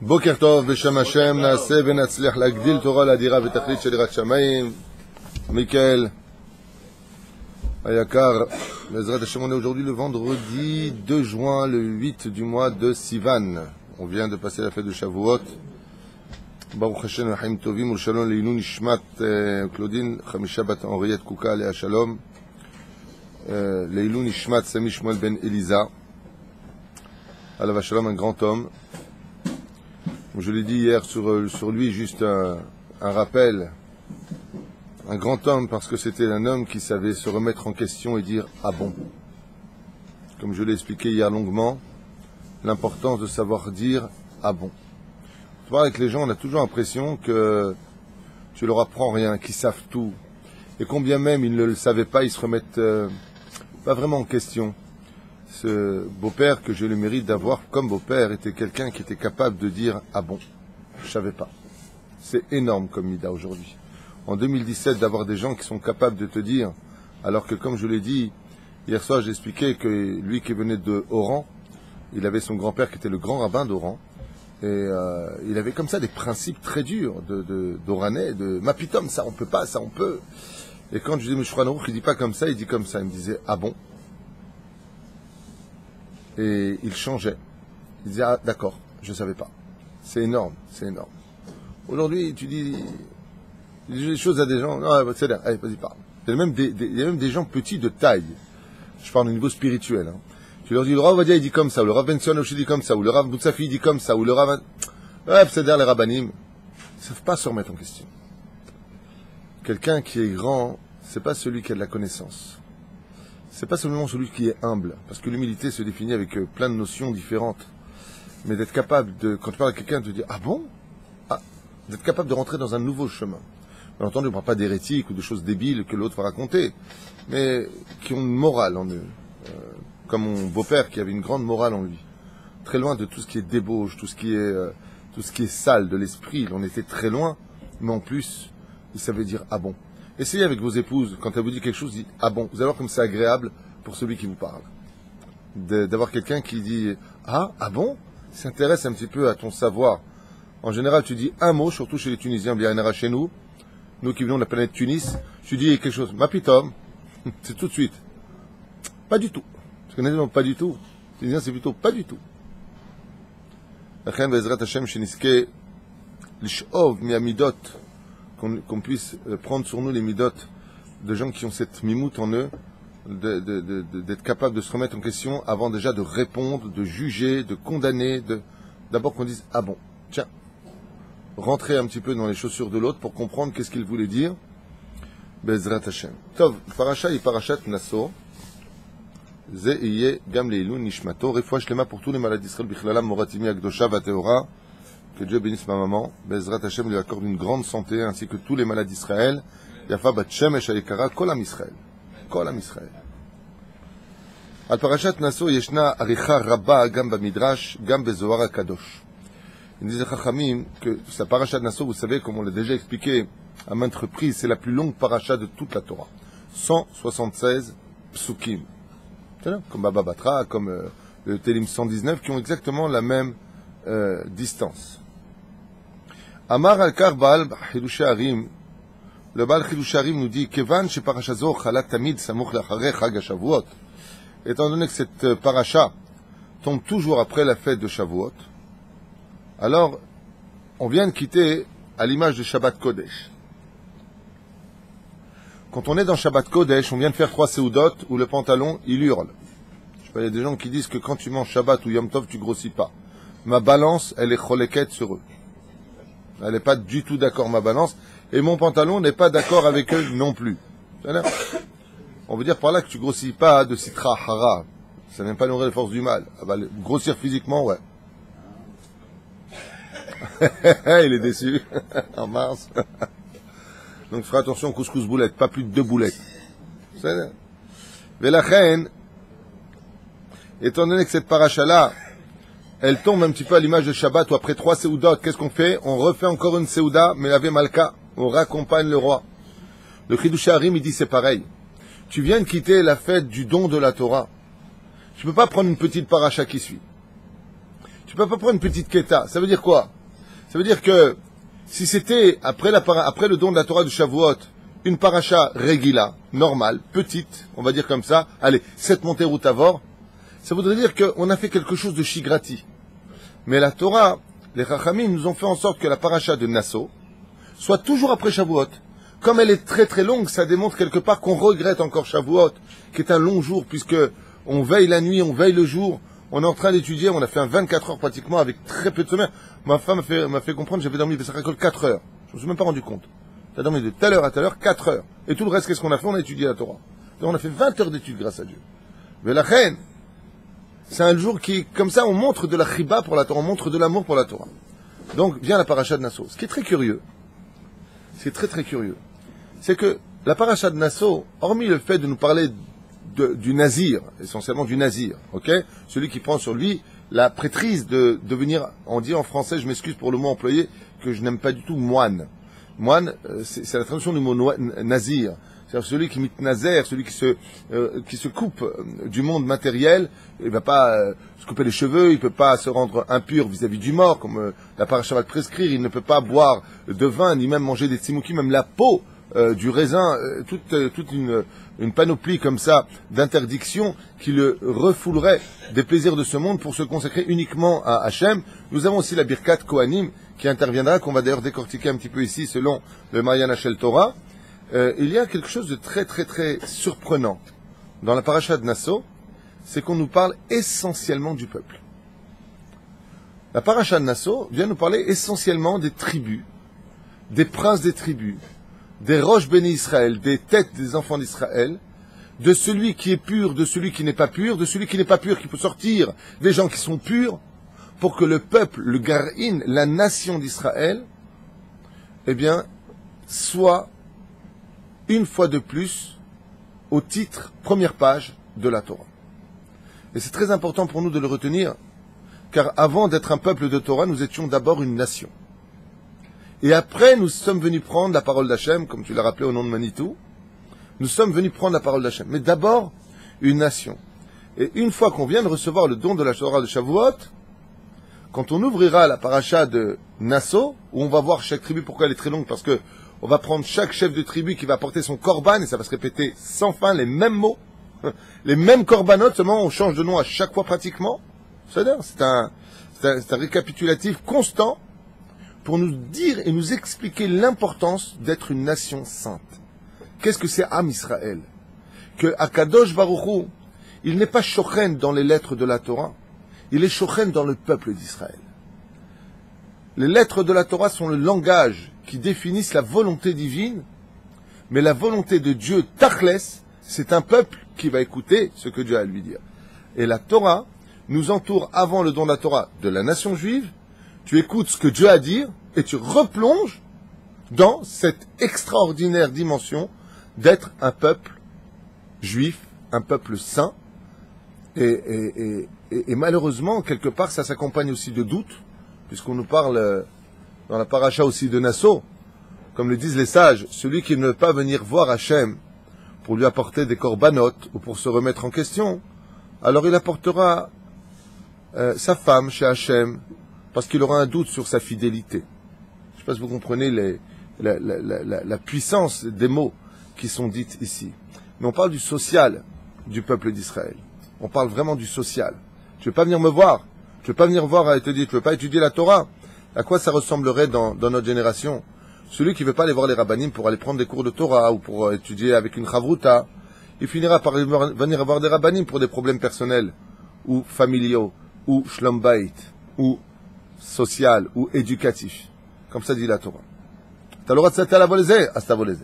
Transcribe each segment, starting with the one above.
בוקר טוב, בשם השם, נעשה ונצליח להגדיל תורה לאדירה ותכלית של יראת שמיים. Michael, Ayakar, Bezrat Hashem, on est aujourd'hui le vendredi 2 juin, le 8 du mois de Sivan. On vient de passer la fête de Shavuot. Baruch Hashem, Haim Tovim, Ul Shalom, Leilou Nishmat, Claudine, Chamisha Bat Henriette Kouka, Léa Shalom, Leilou Nishmat, Sami Shmuel Ben Elisa, Alav Shalom, un grand homme. Je l'ai dit hier sur lui, juste un rappel. Un grand homme parce que c'était un homme qui savait se remettre en question et dire « Ah bon ». Comme je l'ai expliqué hier longuement, l'importance de savoir dire « Ah bon ». Avec les gens, on a toujours l'impression que tu leur apprends rien, qu'ils savent tout. Et combien même ils ne le savaient pas, ils se remettent pas vraiment en question. Ce beau-père que j'ai le mérite d'avoir comme beau-père était quelqu'un qui était capable de dire « Ah bon, je savais pas ». C'est énorme comme Mida aujourd'hui. En 2017, d'avoir des gens qui sont capables de te dire, alors que comme je l'ai dit, hier soir j'ai expliqué que lui qui venait de Oran, il avait son grand-père qui était le grand rabbin d'Oran, et il avait comme ça des principes très durs d'Oranais, de Mapitom, ça on peut pas, ça on peut. Et quand je disais, mais Shulchan Aruch, il dit pas comme ça, il dit comme ça, il me disait, ah bon? Et il changeait. Il disait, ah d'accord, je savais pas. C'est énorme, c'est énorme. Aujourd'hui, tu dis des choses à des gens, non, c'est là, allez, vas-y, parle. Il y a même des gens petits de taille. Je parle au niveau spirituel. Hein. Tu leur dis, le Rav Ovadia, il dit comme ça, ou le Rav Ben Sion dit comme ça, ou le Rav Boutsafi, il dit comme ça, ou le Rav... Ouais, c'est-à-dire les rabbanim, ils ne savent pas se remettre en question. Quelqu'un qui est grand, c'est pas celui qui a de la connaissance. C'est pas seulement celui qui est humble, parce que l'humilité se définit avec plein de notions différentes. Mais d'être capable de, quand tu parles à quelqu'un, de dire, ah bon? Ah, d'être capable de rentrer dans un nouveau chemin. Bien entendu, on ne parle pas d'hérétiques ou de choses débiles que l'autre va raconter, mais qui ont une morale en eux. Comme mon beau-père qui avait une grande morale en lui. Très loin de tout ce qui est débauche, tout ce qui est sale de l'esprit. Il en était très loin, mais en plus, il savait dire « ah bon ». Essayez avec vos épouses, quand elle vous dit quelque chose, dites « ah bon ». Vous allez voir comme c'est agréable pour celui qui vous parle. D'avoir quelqu'un qui dit « ah bon », s'intéresse un petit peu à ton savoir. En général, tu dis un mot, surtout chez les Tunisiens, bien chez nous. Nous qui venons de la planète Tunis, tu dis quelque chose, Mapitom, c'est tout de suite. Pas du tout. Parce que nous, pas du tout. Tunisien, c'est plutôt pas du tout. Qu'on puisse prendre sur nous les midot de gens qui ont cette mimoute en eux, d'être capable de se remettre en question avant déjà de répondre, de juger, de condamner, d'abord qu'on dise, ah bon, tiens. Rentrer un petit peu dans les chaussures de l'autre pour comprendre qu'est-ce qu'il voulait dire. Bezrat Hashem. Tov, parasha et parashat Naso. Ze iye gam leilun nishmato. Refoua shlema pour tous les malades d'Israël. Bichlalam moratimi akdosha vateora. Que Dieu bénisse ma maman. Bezrat Hashem lui accorde une grande santé ainsi que tous les malades d'Israël. Yafa bat shemesh ayekara kol am Israël. Kol am Israël. Al parashat Naso yeshna aricha rabba gam bamidrash gam bezohar akadosh. Il disait Chachamim que sa paracha de Naso, vous savez, comme on l'a déjà expliqué à maintes reprises, c'est la plus longue paracha de toute la Torah. 176 psukim. Comme Baba Batra, comme le Télim 119, qui ont exactement la même distance. Amar al-Kar Baal Chidush Harim, le Baal Chidush Harim nous dit Kevan she paracha zo chalat tamid samuch lacharei Chag HaShavuot. Étant donné que cette paracha tombe toujours après la fête de Shavuot, alors, on vient de quitter à l'image de Shabbat Kodesh. Quand on est dans Shabbat Kodesh, on vient de faire 3 séoudot où le pantalon, il hurle. Je sais pas, il y a des gens qui disent que quand tu manges Shabbat ou Yom Tov, tu grossis pas. Ma balance, elle est choleket sur eux. Elle n'est pas du tout d'accord, ma balance. Et mon pantalon n'est pas d'accord avec eux non plus. On veut dire par là que tu grossis pas de sitra hara. Ça n'aime pas nourrir les forces du mal. Ah bah, grossir physiquement, ouais. Il est déçu. En mars. Donc fera attention, couscous boulette, pas plus de 2 boulettes. Mais la reine, étant donné que cette paracha-là, elle tombe un petit peu à l'image de Shabbat, où après 3 séoudot, qu'est-ce qu'on fait? On refait encore une séouda, mais la Malka, on raccompagne le roi. Le Chidush Harim, il dit c'est pareil. Tu viens de quitter la fête du don de la Torah. Tu peux pas prendre une petite paracha qui suit. Tu peux pas prendre une petite keta. Ça veut dire quoi? Ça veut dire que si c'était après le don de la Torah de Shavuot, une paracha regila, normale, petite, on va dire comme ça, allez, 7 montées route à Vor, ça voudrait dire qu'on a fait quelque chose de shigrati. Mais la Torah, les Chachamim nous ont fait en sorte que la paracha de Nassau soit toujours après Shavuot. Comme elle est très très longue, ça démontre quelque part qu'on regrette encore Shavuot, qui est un long jour, puisque on veille la nuit, on veille le jour, on est en train d'étudier, on a fait un 24 heures pratiquement avec très peu de sommeil. Ma femme m'a fait comprendre que j'avais dormi, ça récolte 4 heures. Je me suis même pas rendu compte. J'ai dormi de telle heure à telle heure, 4 heures. Et tout le reste, qu'est-ce qu'on a fait? On a étudié la Torah. Donc on a fait 20 heures d'études grâce à Dieu. Mais la reine, c'est un jour qui, comme ça, on montre de la chiba pour la Torah, on montre de l'amour pour la Torah. Donc vient la paracha de Nassau. Ce qui est très curieux, c'est très très curieux, c'est que la paracha de Nassau, hormis le fait de nous parler du nazir, essentiellement du nazir, ok, celui qui prend sur lui la prêtrise de devenir, on dit en français, je m'excuse pour le mot employé, que je n'aime pas du tout, moine. Moine, c'est la traduction du mot nazir. C'est-à-dire celui qui mitnazer, celui qui se coupe du monde matériel, il va pas se couper les cheveux, il peut pas se rendre impur vis-à-vis du mort, comme la paracha va le prescrire, il ne peut pas boire de vin, ni même manger des tzimouki, même la peau du raisin, toute une panoplie comme ça d'interdictions qui le refoulerait des plaisirs de ce monde pour se consacrer uniquement à Hachem. Nous avons aussi la Birkat Kohanim qui interviendra, qu'on va d'ailleurs décortiquer un petit peu ici selon le Mayan Hachel Torah. Il y a quelque chose de très très très surprenant dans la paracha de Nassau, c'est qu'on nous parle essentiellement du peuple. La paracha de Nassau vient nous parler essentiellement des tribus, des princes des tribus, des roches bénis Israël, des têtes des enfants d'Israël, de celui qui est pur, de celui qui n'est pas pur, de celui qui n'est pas pur, qui peut sortir des gens qui sont purs, pour que le peuple, le Gar'in, la nation d'Israël, eh bien, soit une fois de plus au titre, première page de la Torah. Et c'est très important pour nous de le retenir, car avant d'être un peuple de Torah, nous étions d'abord une nation. Et après, nous sommes venus prendre la parole d'Hachem, comme tu l'as rappelé au nom de Manitou. Nous sommes venus prendre la parole d'Hachem. Mais d'abord, une nation. Et une fois qu'on vient de recevoir le don de la Torah de Shavuot, quand on ouvrira la paracha de Nassau, où on va voir chaque tribu, pourquoi elle est très longue, parce que on va prendre chaque chef de tribu qui va porter son korban, et ça va se répéter sans fin, les mêmes mots, les mêmes korbanotes, seulement on change de nom à chaque fois pratiquement. C'est un récapitulatif constant, pour nous dire et nous expliquer l'importance d'être une nation sainte. Qu'est-ce que c'est Am Israël? Que Akadosh Baruch Hu, il n'est pas shochen dans les lettres de la Torah, il est shochen dans le peuple d'Israël. Les lettres de la Torah sont le langage qui définissent la volonté divine, mais la volonté de Dieu, Tachles, c'est un peuple qui va écouter ce que Dieu a à lui dire. Et la Torah nous entoure avant le don de la Torah de la nation juive. Tu écoutes ce que Dieu a à dire et tu replonges dans cette extraordinaire dimension d'être un peuple juif, un peuple saint. Et malheureusement, quelque part, ça s'accompagne aussi de doutes, puisqu'on nous parle dans la paracha aussi de Nassau, comme le disent les sages, celui qui ne veut pas venir voir Hachem pour lui apporter des corbanotes ou pour se remettre en question, alors il apportera sa femme chez Hachem, parce qu'il aura un doute sur sa fidélité. Je ne sais pas si vous comprenez la puissance des mots qui sont dits ici. Mais on parle du social du peuple d'Israël. On parle vraiment du social. Tu ne veux pas venir me voir. Tu ne veux pas venir voir et te dire, tu ne veux pas étudier la Torah. À quoi ça ressemblerait dans notre génération? Celui qui ne veut pas aller voir les rabbanim pour aller prendre des cours de Torah ou pour étudier avec une chavruta, il finira par venir voir des rabbanim pour des problèmes personnels ou familiaux ou shlom bayit ou social ou éducatif. Comme ça dit la Torah. Tu as le droit de s'attacher à la volée, à ta volée.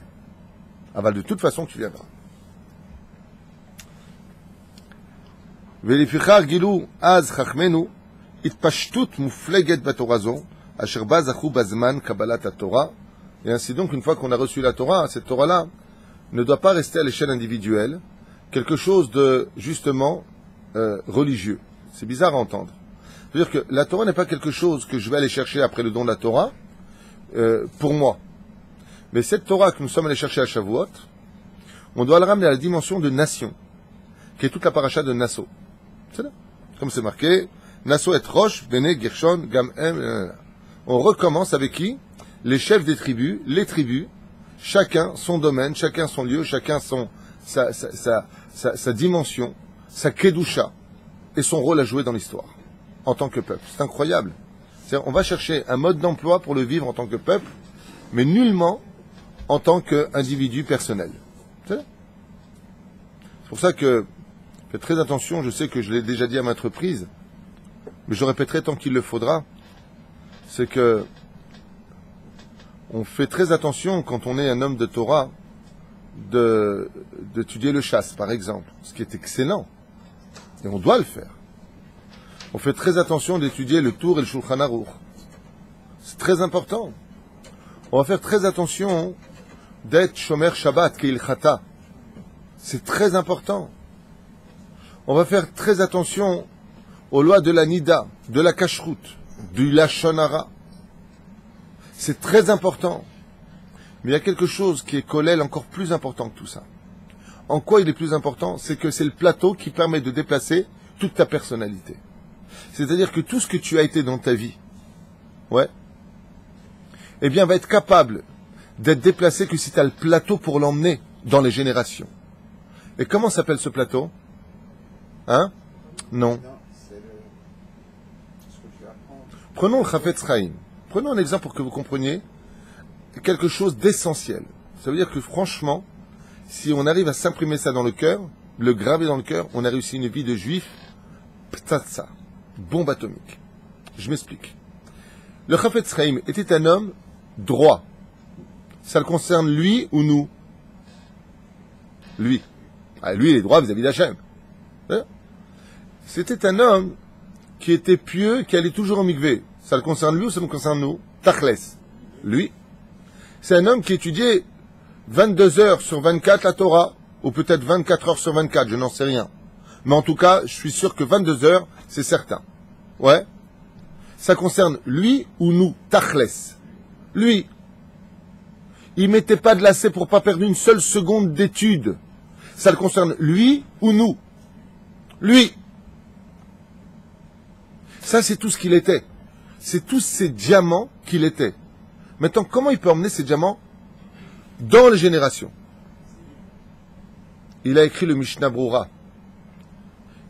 Aval de toute façon, tu viendras. ולפיכך גילו אז חכמנו התפשטות מופלגת בתורה זו, אשר בה זכו בזמן קבלת התורה. Et ainsi donc, une fois qu'on a reçu la Torah, cette Torah-là ne doit pas rester à l'échelle individuelle, quelque chose de, justement, religieux. C'est bizarre à entendre. C'est-à-dire que la Torah n'est pas quelque chose que je vais aller chercher après le don de la Torah, pour moi. Mais cette Torah que nous sommes allés chercher à Shavuot, on doit la ramener à la dimension de nation, qui est toute la paracha de Nassau. C'est là. Comme c'est marqué, Naso et Rosh, Bene, Gershon, Gamhem. On recommence avec qui? Les chefs des tribus, les tribus, chacun son domaine, chacun son lieu, chacun sa dimension, sa kedusha et son rôle à jouer dans l'histoire en tant que peuple. C'est incroyable. C'est-à-dire, on va chercher un mode d'emploi pour le vivre en tant que peuple, mais nullement en tant qu'individu personnel. C'est pour ça que faites très attention, je sais que je l'ai déjà dit à maintes reprises, mais je répéterai tant qu'il le faudra, c'est que on fait très attention quand on est un homme de Torah d'étudier le chasse, par exemple, ce qui est excellent, et on doit le faire. On fait très attention d'étudier le Tour et le Shulchan Aruch. C'est très important. On va faire très attention d'être Shomer Shabbat, Keil Chata. C'est très important. On va faire très attention aux lois de la Nida, de la Kashrut, du Lashon Hara. C'est très important. Mais il y a quelque chose qui est Kollel encore plus important que tout ça. En quoi il est plus important? C'est que c'est le plateau qui permet de déplacer toute ta personnalité. C'est-à-dire que tout ce que tu as été dans ta vie, ouais, eh bien, va être capable d'être déplacé que si tu as le plateau pour l'emmener dans les générations. Et comment s'appelle ce plateau? Hein? Non. Prenons le Chafetz Chaim. Prenons un exemple pour que vous compreniez quelque chose d'essentiel. Ça veut dire que franchement, si on arrive à s'imprimer ça dans le cœur, le graver dans le cœur, on a réussi une vie de juif, ptatsa, bombe atomique. Je m'explique. Le Chafetz Chaim était un homme droit. Ça le concerne lui ou nous? Lui. Ah, lui, il est droit vis-à-vis d'Hachem. C'était un homme qui était pieux, qui allait toujours au mikvé. Ça le concerne lui ou ça nous concerne nous? Tachles. Lui. C'est un homme qui étudiait 22 heures sur 24 la Torah, ou peut-être 24 heures sur 24, je n'en sais rien. Mais en tout cas, je suis sûr que 22 heures, c'est certain. Ouais. Ça concerne lui ou nous? Tachles. Lui. Il mettait pas de lacet pour pas perdre une seule seconde d'étude. Ça le concerne lui ou nous? Lui. Ça, c'est tout ce qu'il était. C'est tous ces diamants qu'il était. Maintenant, comment il peut emmener ces diamants dans les générations? Il a écrit le Mishnah Brura.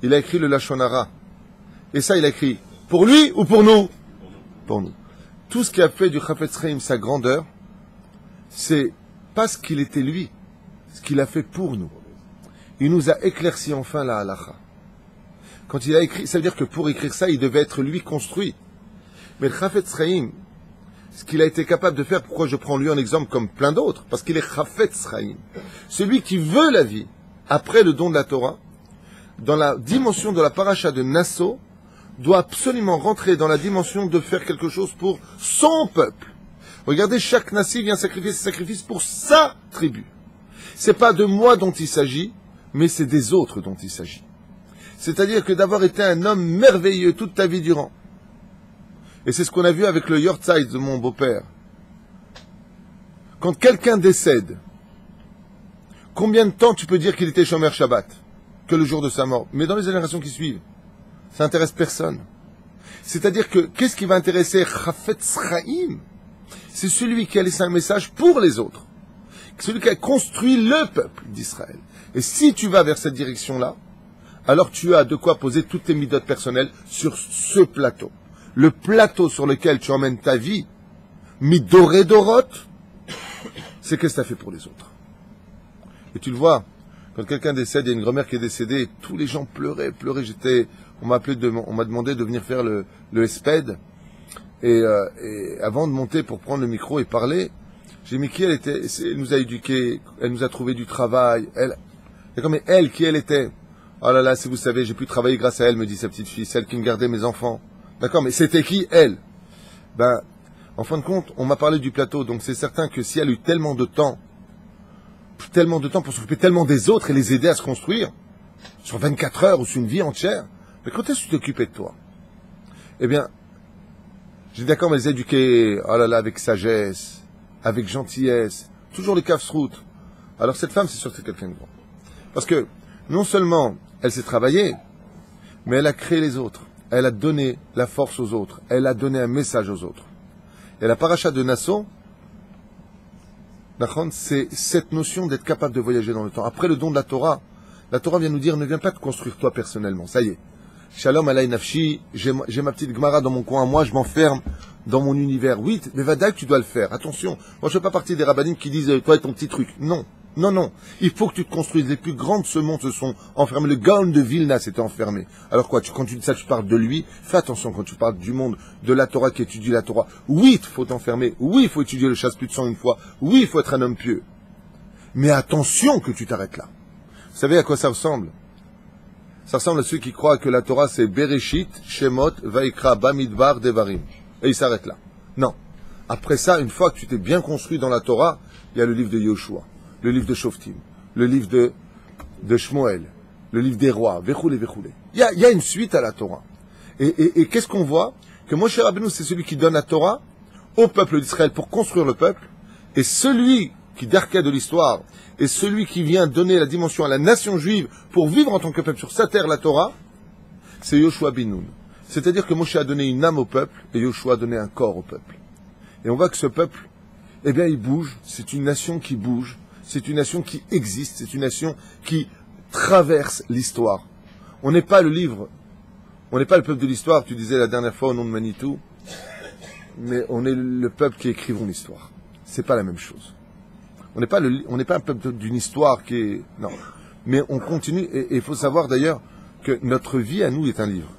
Il a écrit le Lashon Hara. Et ça, il a écrit pour lui ou pour nous? Pour nous. Tout ce qui a fait du Chafetz Chaim sa grandeur, c'est pas ce qu'il était lui, ce qu'il a fait pour nous. Il nous a éclairci enfin la halacha. Quand il a écrit, ça veut dire que pour écrire ça, il devait être lui construit. Mais le Chafetz Chaim, ce qu'il a été capable de faire, pourquoi je prends lui en exemple comme plein d'autres? Parce qu'il est Chafetz Chaim. Celui qui veut la vie, après le don de la Torah, dans la dimension de la paracha de Nassau, doit absolument rentrer dans la dimension de faire quelque chose pour son peuple. Regardez, chaque Nassi vient sacrifier ses sacrifices pour sa tribu. C'est pas de moi dont il s'agit, mais c'est des autres dont il s'agit. C'est-à-dire que d'avoir été un homme merveilleux toute ta vie durant. Et c'est ce qu'on a vu avec le Yortzeit de mon beau-père. Quand quelqu'un décède, combien de temps tu peux dire qu'il était Shomer Shabbat? Que le jour de sa mort. Mais dans les générations qui suivent, ça n'intéresse personne. C'est-à-dire que, qu'est-ce qui va intéresser Chafetz Chaim? C'est celui qui a laissé un message pour les autres. Celui qui a construit le peuple d'Israël. Et si tu vas vers cette direction-là, alors tu as de quoi poser toutes tes midotes personnelles sur ce plateau. Le plateau sur lequel tu emmènes ta vie, midoré dorot, c'est qu'est-ce que tu as fait pour les autres. Et tu le vois, quand quelqu'un décède, il y a une grand-mère qui est décédée, tous les gens pleuraient. On m'a demandé de venir faire le SPED. Et avant de monter pour prendre le micro et parler, j'ai dit, mais qui elle était? Elle nous a éduqués, elle nous a trouvé du travail. D'accord, mais elle, qui elle était? Oh là là, si vous savez, j'ai pu travailler grâce à elle, me dit sa petite fille, celle qui me gardait mes enfants. D'accord, mais c'était qui, elle? Ben, en fin de compte, on m'a parlé du plateau, donc c'est certain que si elle a eu tellement de temps pour s'occuper tellement des autres et les aider à se construire, sur 24 heures ou sur une vie entière, mais quand est-ce que tu t'occupais de toi? Eh bien, j'ai dit d'accord, mais les éduquer, oh là là, avec sagesse, avec gentillesse, toujours les casse-routes. Alors cette femme, c'est sûr que c'est quelqu'un de grand. Parce que, non seulement, elle s'est travaillée, mais elle a créé les autres. elle a donné la force aux autres, elle a donné un message aux autres. Et la paracha de Nasso, c'est cette notion d'être capable de voyager dans le temps. Après le don de la Torah vient nous dire, ne viens pas te construire toi personnellement, ça y est. Shalom alay nafshi, j'ai ma petite Gemara dans mon coin, moi je m'enferme dans mon univers. Oui, mais Vadaï, tu dois le faire, attention. Moi je ne fais pas partie des rabbinim qui disent, toi et ton petit truc. Non, non, non. Il faut que tu te construises. Les plus grands de ce monde se sont enfermés. Le Gaon de Vilna s'était enfermé. Alors quoi, quand tu dis ça, tu parles de lui. Fais attention quand tu parles du monde, de la Torah qui étudie la Torah. Oui, il faut t'enfermer. Oui, il faut étudier le chasse plus de 101 fois. Oui, il faut être un homme pieux. Mais attention que tu t'arrêtes là. Vous savez à quoi ça ressemble? Ça ressemble à ceux qui croient que la Torah c'est Bereshit, Shemot, Vaikra, Bamidbar, Devarim. Et il s'arrête là. Non. Après ça, une fois que tu t'es bien construit dans la Torah, il y a le livre de Yoshua, le livre de Shoftim, le livre de Shmuel, le livre des rois, Vechoulé, Vechoulé. Il y a une suite à la Torah. Et qu'est-ce qu'on voit? Que Moshe Rabbeinu, c'est celui qui donne la Torah au peuple d'Israël pour construire le peuple, et celui qui d'arcade de l'histoire, et celui qui vient donner la dimension à la nation juive pour vivre en tant que peuple sur sa terre, la Torah, c'est Yoshua bin Nun. C'est-à-dire que Moshe a donné une âme au peuple, et Yoshua a donné un corps au peuple. Et on voit que ce peuple, eh bien, il bouge, c'est une nation qui bouge, c'est une nation qui existe, c'est une nation qui traverse l'histoire. On n'est pas le livre, on n'est pas le peuple de l'histoire, tu disais la dernière fois au nom de Manitou, mais on est le peuple qui écrivons l'histoire. C'est pas la même chose. On n'est pas un peuple d'une histoire qui est... Non. Mais on continue, et il faut savoir d'ailleurs que notre vie à nous est un livre.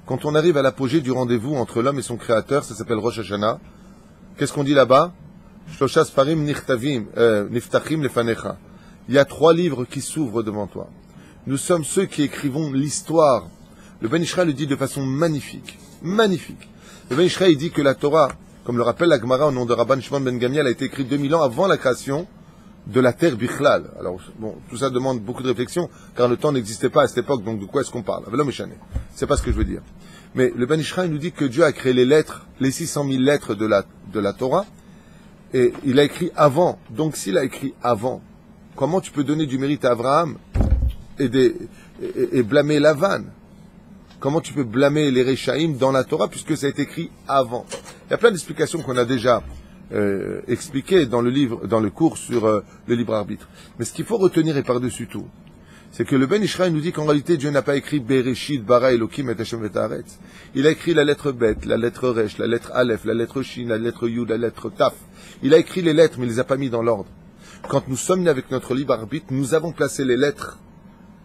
Quand on arrive à l'apogée du rendez-vous entre l'homme et son créateur, ça s'appelle Rosh Hashanah, qu'est-ce qu'on dit là-bas? Shlosha Sfarim Niftachim Lefanecha. Il y a 3 livres qui s'ouvrent devant toi. Nous sommes ceux qui écrivons l'histoire. Le Ben Ishra le dit de façon magnifique. Magnifique. Le Ben Ishra, il dit que la Torah, comme le rappelle la Gemara au nom de Rabban Shimon ben Gamliel, a été écrite 2000 ans avant la création de la terre Bichlal. Alors, bon, tout ça demande beaucoup de réflexion, car le temps n'existait pas à cette époque, donc de quoi est-ce qu'on parle? C'est pas ce que je veux dire. Mais le Ben Ishra, il nous dit que Dieu a créé les lettres, les 600 000 lettres de la Torah, et il a écrit avant. Donc s'il a écrit avant, comment tu peux donner du mérite à Abraham et blâmer Lavan? Comment tu peux blâmer les Réchaïm dans la Torah puisque ça a été écrit avant? Il y a plein d'explications qu'on a déjà expliquées dans le cours sur le libre arbitre. Mais ce qu'il faut retenir et par-dessus tout, c'est que le Ben Ishra nous dit qu'en réalité Dieu n'a pas écrit Bereshit, Bara, Elohim et Hashem Vetaharetz. Il a écrit la lettre Bet, la lettre Resh, la lettre Aleph, la lettre Shin, la lettre Yud, la lettre Taf. Il a écrit les lettres, mais il les a pas mis dans l'ordre. Quand nous sommes nés avec notre libre arbitre, nous avons placé les lettres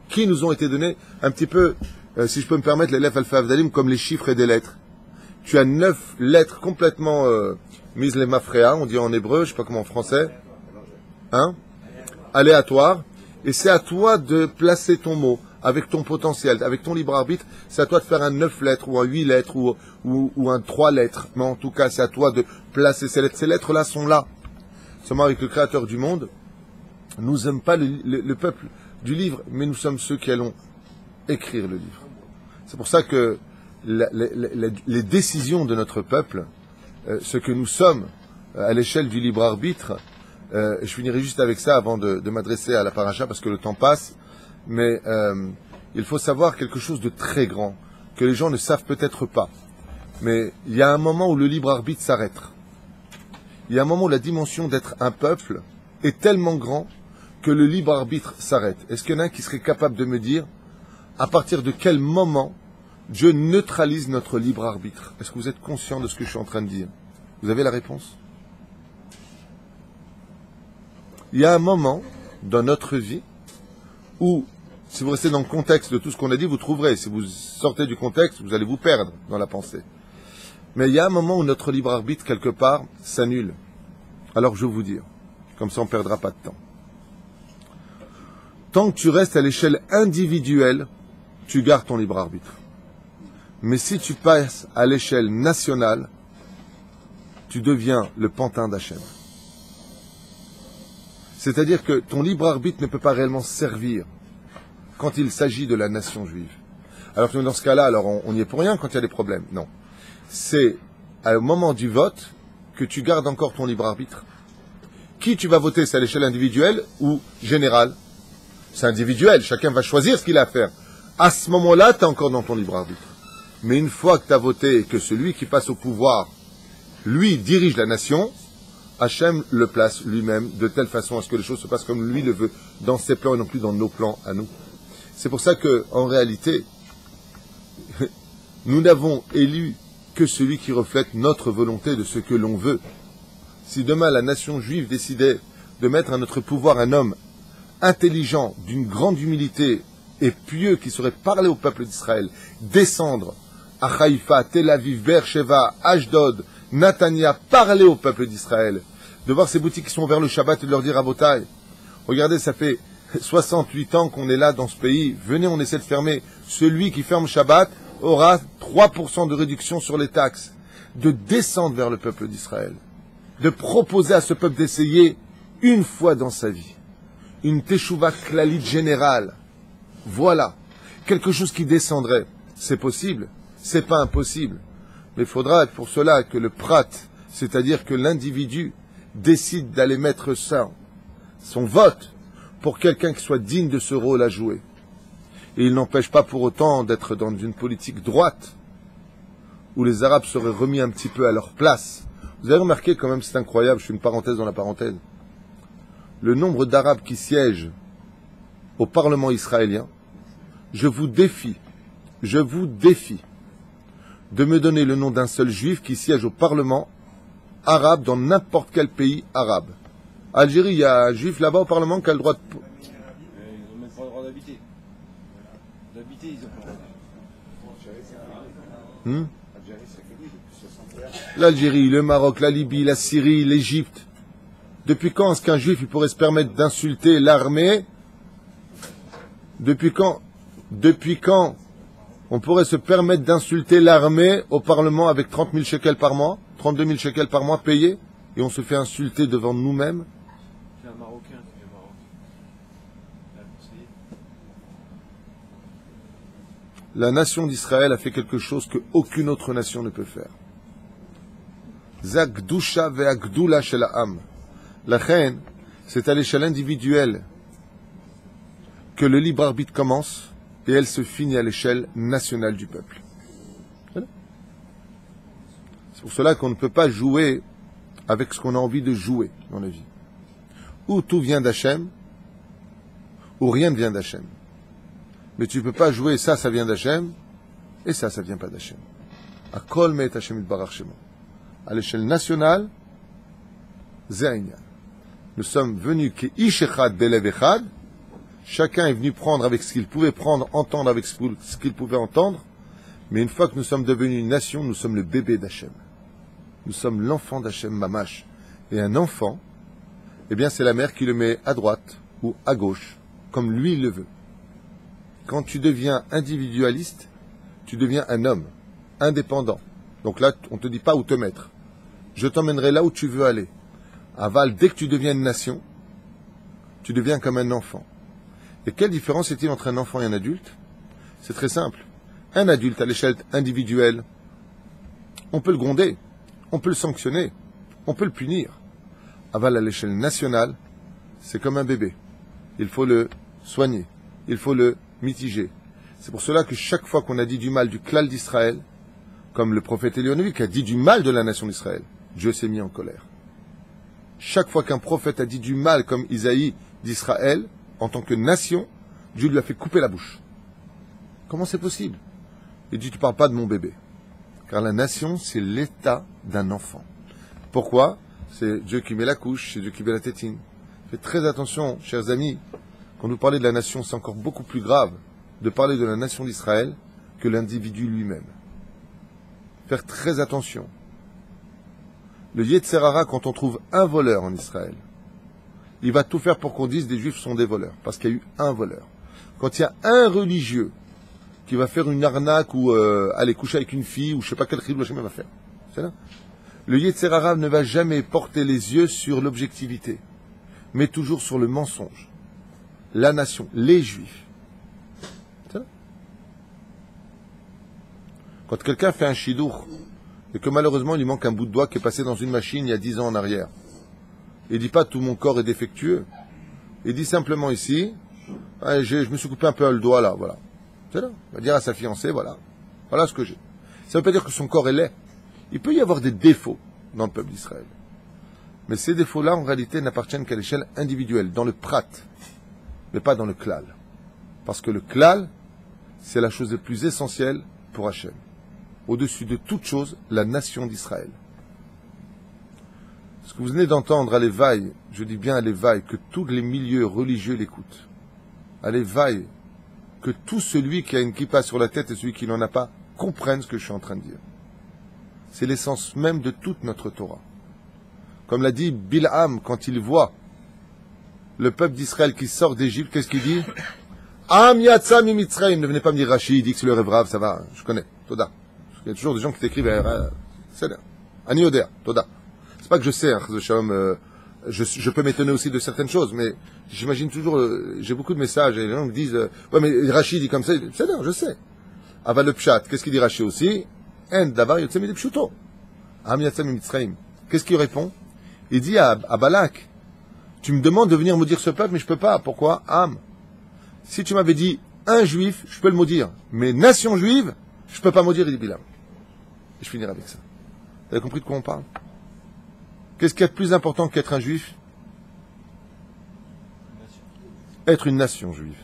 qui nous ont été données un petit peu, si je peux me permettre, les lettres Alpha Avdalim comme les chiffres et des lettres. Tu as 9 lettres complètement mises les mafréa, on dit en hébreu, je sais pas comment en français, hein, aléatoires, et c'est à toi de placer ton mot avec ton potentiel, avec ton libre arbitre. C'est à toi de faire un 9 lettres ou un 8 lettres ou un 3 lettres. Mais en tout cas, c'est à toi de placer ces lettres. Ces lettres-là sont là. Seulement avec le Créateur du monde, nous n'aimons pas le peuple du livre, mais nous sommes ceux qui allons écrire le livre. C'est pour ça que les décisions de notre peuple, ce que nous sommes à l'échelle du libre arbitre, je finirai juste avec ça avant de m'adresser à la paracha parce que le temps passe, mais il faut savoir quelque chose de très grand, que les gens ne savent peut-être pas. Mais il y a un moment où le libre arbitre s'arrête. Il y a un moment où la dimension d'être un peuple est tellement grand que le libre arbitre s'arrête. Est-ce qu'il y en a un qui serait capable de me dire à partir de quel moment Dieu neutralise notre libre arbitre? Est-ce que vous êtes conscient de ce que je suis en train de dire? Vous avez la réponse? Il y a un moment dans notre vie où, si vous restez dans le contexte de tout ce qu'on a dit, vous trouverez. Si vous sortez du contexte, vous allez vous perdre dans la pensée. Mais il y a un moment où notre libre arbitre, quelque part, s'annule. Alors je vais vous dire, comme ça on ne perdra pas de temps. Tant que tu restes à l'échelle individuelle, tu gardes ton libre arbitre. Mais si tu passes à l'échelle nationale, tu deviens le pantin d'Hachem. C'est-à-dire que ton libre arbitre ne peut pas réellement servir quand il s'agit de la nation juive. Alors que dans ce cas-là, alors on n'y est pour rien quand il y a des problèmes. Non. C'est au moment du vote que tu gardes encore ton libre arbitre. Qui tu vas voter, c'est à l'échelle individuelle ou générale? C'est individuel, chacun va choisir ce qu'il a à faire. À ce moment-là, tu es encore dans ton libre arbitre. Mais une fois que tu as voté et que celui qui passe au pouvoir, lui, dirige la nation, Hachem le place lui-même de telle façon à ce que les choses se passent comme lui le veut, dans ses plans et non plus dans nos plans à nous. C'est pour ça que, en réalité, nous n'avons élu que celui qui reflète notre volonté de ce que l'on veut. Si demain la nation juive décidait de mettre à notre pouvoir un homme intelligent, d'une grande humilité et pieux qui saurait parler au peuple d'Israël, descendre à Haïfa, Tel Aviv, Beersheva, Ashdod, Natania, parler au peuple d'Israël, de voir ces boutiques qui sont vers le Shabbat et de leur dire à Botaï, regardez, ça fait 68 ans qu'on est là dans ce pays, venez, on essaie de fermer. Celui qui ferme Shabbat aura 3% de réduction sur les taxes. De descendre vers le peuple d'Israël, de proposer à ce peuple d'essayer une fois dans sa vie une teshuva klalit générale. Voilà, quelque chose qui descendrait. C'est possible, c'est pas impossible. Mais il faudra pour cela que le prat, c'est-à-dire que l'individu, décide d'aller mettre ça, son vote, pour quelqu'un qui soit digne de ce rôle à jouer. Et il n'empêche pas pour autant d'être dans une politique droite, où les Arabes seraient remis un petit peu à leur place. Vous avez remarqué quand même, c'est incroyable, je fais une parenthèse dans la parenthèse, le nombre d'Arabes qui siègent au Parlement israélien. Je vous défie de me donner le nom d'un seul juif qui siège au Parlement arabe dans n'importe quel pays arabe. Algérie, il y a un juif là-bas au Parlement qui a le droit de... Ils n'ont même pas le droit d'habiter. D'habiter, ils ont pas le droit. L'Algérie, le Maroc, la Libye, la Syrie, l'Égypte. Depuis quand est-ce qu'un juif il pourrait se permettre d'insulter l'armée? Depuis quand on pourrait se permettre d'insulter l'armée au Parlement avec 30 000 shekels par mois, 32 000 shekels par mois payés, et on se fait insulter devant nous-mêmes? C'est un Marocain qui vient au Maroc. La nation d'Israël a fait quelque chose qu'aucune autre nation ne peut faire. Zakdusha ve'agdula shel ha'am. La reine, c'est à l'échelle individuelle que le libre arbitre commence et elle se finit à l'échelle nationale du peuple. Voilà. C'est pour cela qu'on ne peut pas jouer avec ce qu'on a envie de jouer dans la vie. Ou tout vient d'Hachem, ou rien ne vient d'Hachem. Mais tu ne peux pas jouer ça vient d'Hachem, et ça vient pas d'Hachem. Akol me'et Hachem itbarach shemo. À l'échelle nationale, Zéania. Nous sommes venus Ish echad belev echad. Chacun est venu prendre avec ce qu'il pouvait prendre, entendre avec ce qu'il pouvait entendre. Mais une fois que nous sommes devenus une nation, nous sommes le bébé d'Hachem. Nous sommes l'enfant d'Hachem Mamash. Et un enfant, eh bien c'est la mère qui le met à droite ou à gauche, comme lui le veut. Quand tu deviens individualiste, tu deviens un homme, indépendant. Donc là, on ne te dit pas où te mettre. Je t'emmènerai là où tu veux aller. Aval, dès que tu deviens une nation, tu deviens comme un enfant. Et quelle différence est-il entre un enfant et un adulte? C'est très simple. Un adulte à l'échelle individuelle, on peut le gronder, on peut le sanctionner, on peut le punir. Aval, à l'échelle nationale, c'est comme un bébé. Il faut le soigner, il faut le mitiger. C'est pour cela que chaque fois qu'on a dit du mal du klal d'Israël, comme le prophète Élionovi qui a dit du mal de la nation d'Israël, Dieu s'est mis en colère. Chaque fois qu'un prophète a dit du mal comme Isaïe d'Israël, en tant que nation, Dieu lui a fait couper la bouche. Comment c'est possible? Il dit, tu ne parles pas de mon bébé. Car la nation, c'est l'état d'un enfant. Pourquoi? C'est Dieu qui met la couche, c'est Dieu qui met la tétine. Faites très attention, chers amis, quand vous parlez de la nation, c'est encore beaucoup plus grave de parler de la nation d'Israël que l'individu lui-même. Faire très attention. Le Yetzer Hara, quand on trouve un voleur en Israël, il va tout faire pour qu'on dise des Juifs sont des voleurs, parce qu'il y a eu un voleur. Quand il y a un religieux qui va faire une arnaque ou aller coucher avec une fille, ou je ne sais pas quel crime le chemin va faire, c'est là. Le Yetzer Hara ne va jamais porter les yeux sur l'objectivité, mais toujours sur le mensonge. La nation, les Juifs. C'est là. Quand quelqu'un fait un chidour, et que malheureusement il lui manque un bout de doigt qui est passé dans une machine il y a 10 ans en arrière, il ne dit pas tout mon corps est défectueux. Il dit simplement ici, je me suis coupé un peu le doigt là, voilà. C'est là. Il va dire à sa fiancée, voilà ce que j'ai. Ça ne veut pas dire que son corps est laid. Il peut y avoir des défauts dans le peuple d'Israël. Mais ces défauts-là, en réalité, n'appartiennent qu'à l'échelle individuelle, dans le prat, mais pas dans le klal. Parce que le klal, c'est la chose la plus essentielle pour Hachem. Au-dessus de toute chose, la nation d'Israël. Ce que vous venez d'entendre à l'éveil, je dis bien à l'éveil, que tous les milieux religieux l'écoutent. À l'éveil, que tout celui qui a une kippa sur la tête et celui qui n'en a pas comprennent ce que je suis en train de dire. C'est l'essence même de toute notre Torah. Comme l'a dit Bil'am quand il voit le peuple d'Israël qui sort d'Égypte, qu'est-ce qu'il dit? Am yatsa mi Mitzrayim. Ne venez pas me dire Rachid, il dit que c'est le rêve grave, ça va, je connais, Toda. Il y a toujours des gens qui t'écrivent, c'est là. Ani Odea, Toda. C'est pas que je sais, hein, je peux m'étonner aussi de certaines choses, mais j'imagine toujours, j'ai beaucoup de messages, et les gens me disent, ouais, mais Rachid dit comme ça, c'est là, je sais. Aval le pshat, qu'est-ce qu'il dit Rachid aussi? En davar yotzem de pshuto. Am yatsa mi Mitzrayim. Qu'est-ce qu'il répond? Il dit à Balak, tu me demandes de venir maudire ce peuple, mais je peux pas. Pourquoi? Am. Si tu m'avais dit un juif, je peux le maudire. Mais nation juive, je peux pas maudire, il dit Bilam. Et je finirai avec ça. Vous avez compris de quoi on parle? Qu'est-ce qu'il y a de plus important qu'être un juif? Être une nation juive.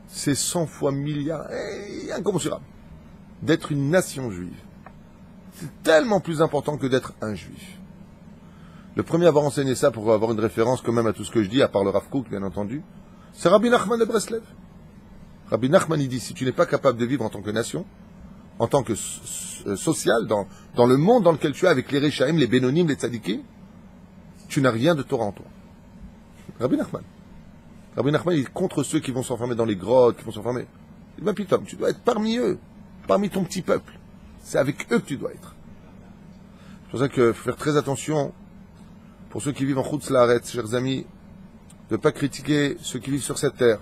C'est 100 fois milliards, incommensurable. D'être une nation juive. C'est tellement plus important que d'être un juif. Le premier à avoir enseigné ça, pour avoir une référence quand même à tout ce que je dis, à part le Rav Kook, bien entendu, c'est Rabbi Nachman de Breslev. Rabbi Nachman, il dit, si tu n'es pas capable de vivre en tant que nation, en tant que social, dans le monde dans lequel tu es, avec les Rechaim, les Bénonim, les Tzadikim, tu n'as rien de Torah en toi. Rabbi Nachman. Rabbi Nachman, il est contre ceux qui vont s'enfermer dans les grottes, qui vont s'enfermer. Il dit, ben putain, tu dois être parmi eux, parmi ton petit peuple. C'est avec eux que tu dois être. C'est pour ça qu'il faut faire très attention, pour ceux qui vivent en Chutz Laaretz, chers amis, de ne pas critiquer ceux qui vivent sur cette terre.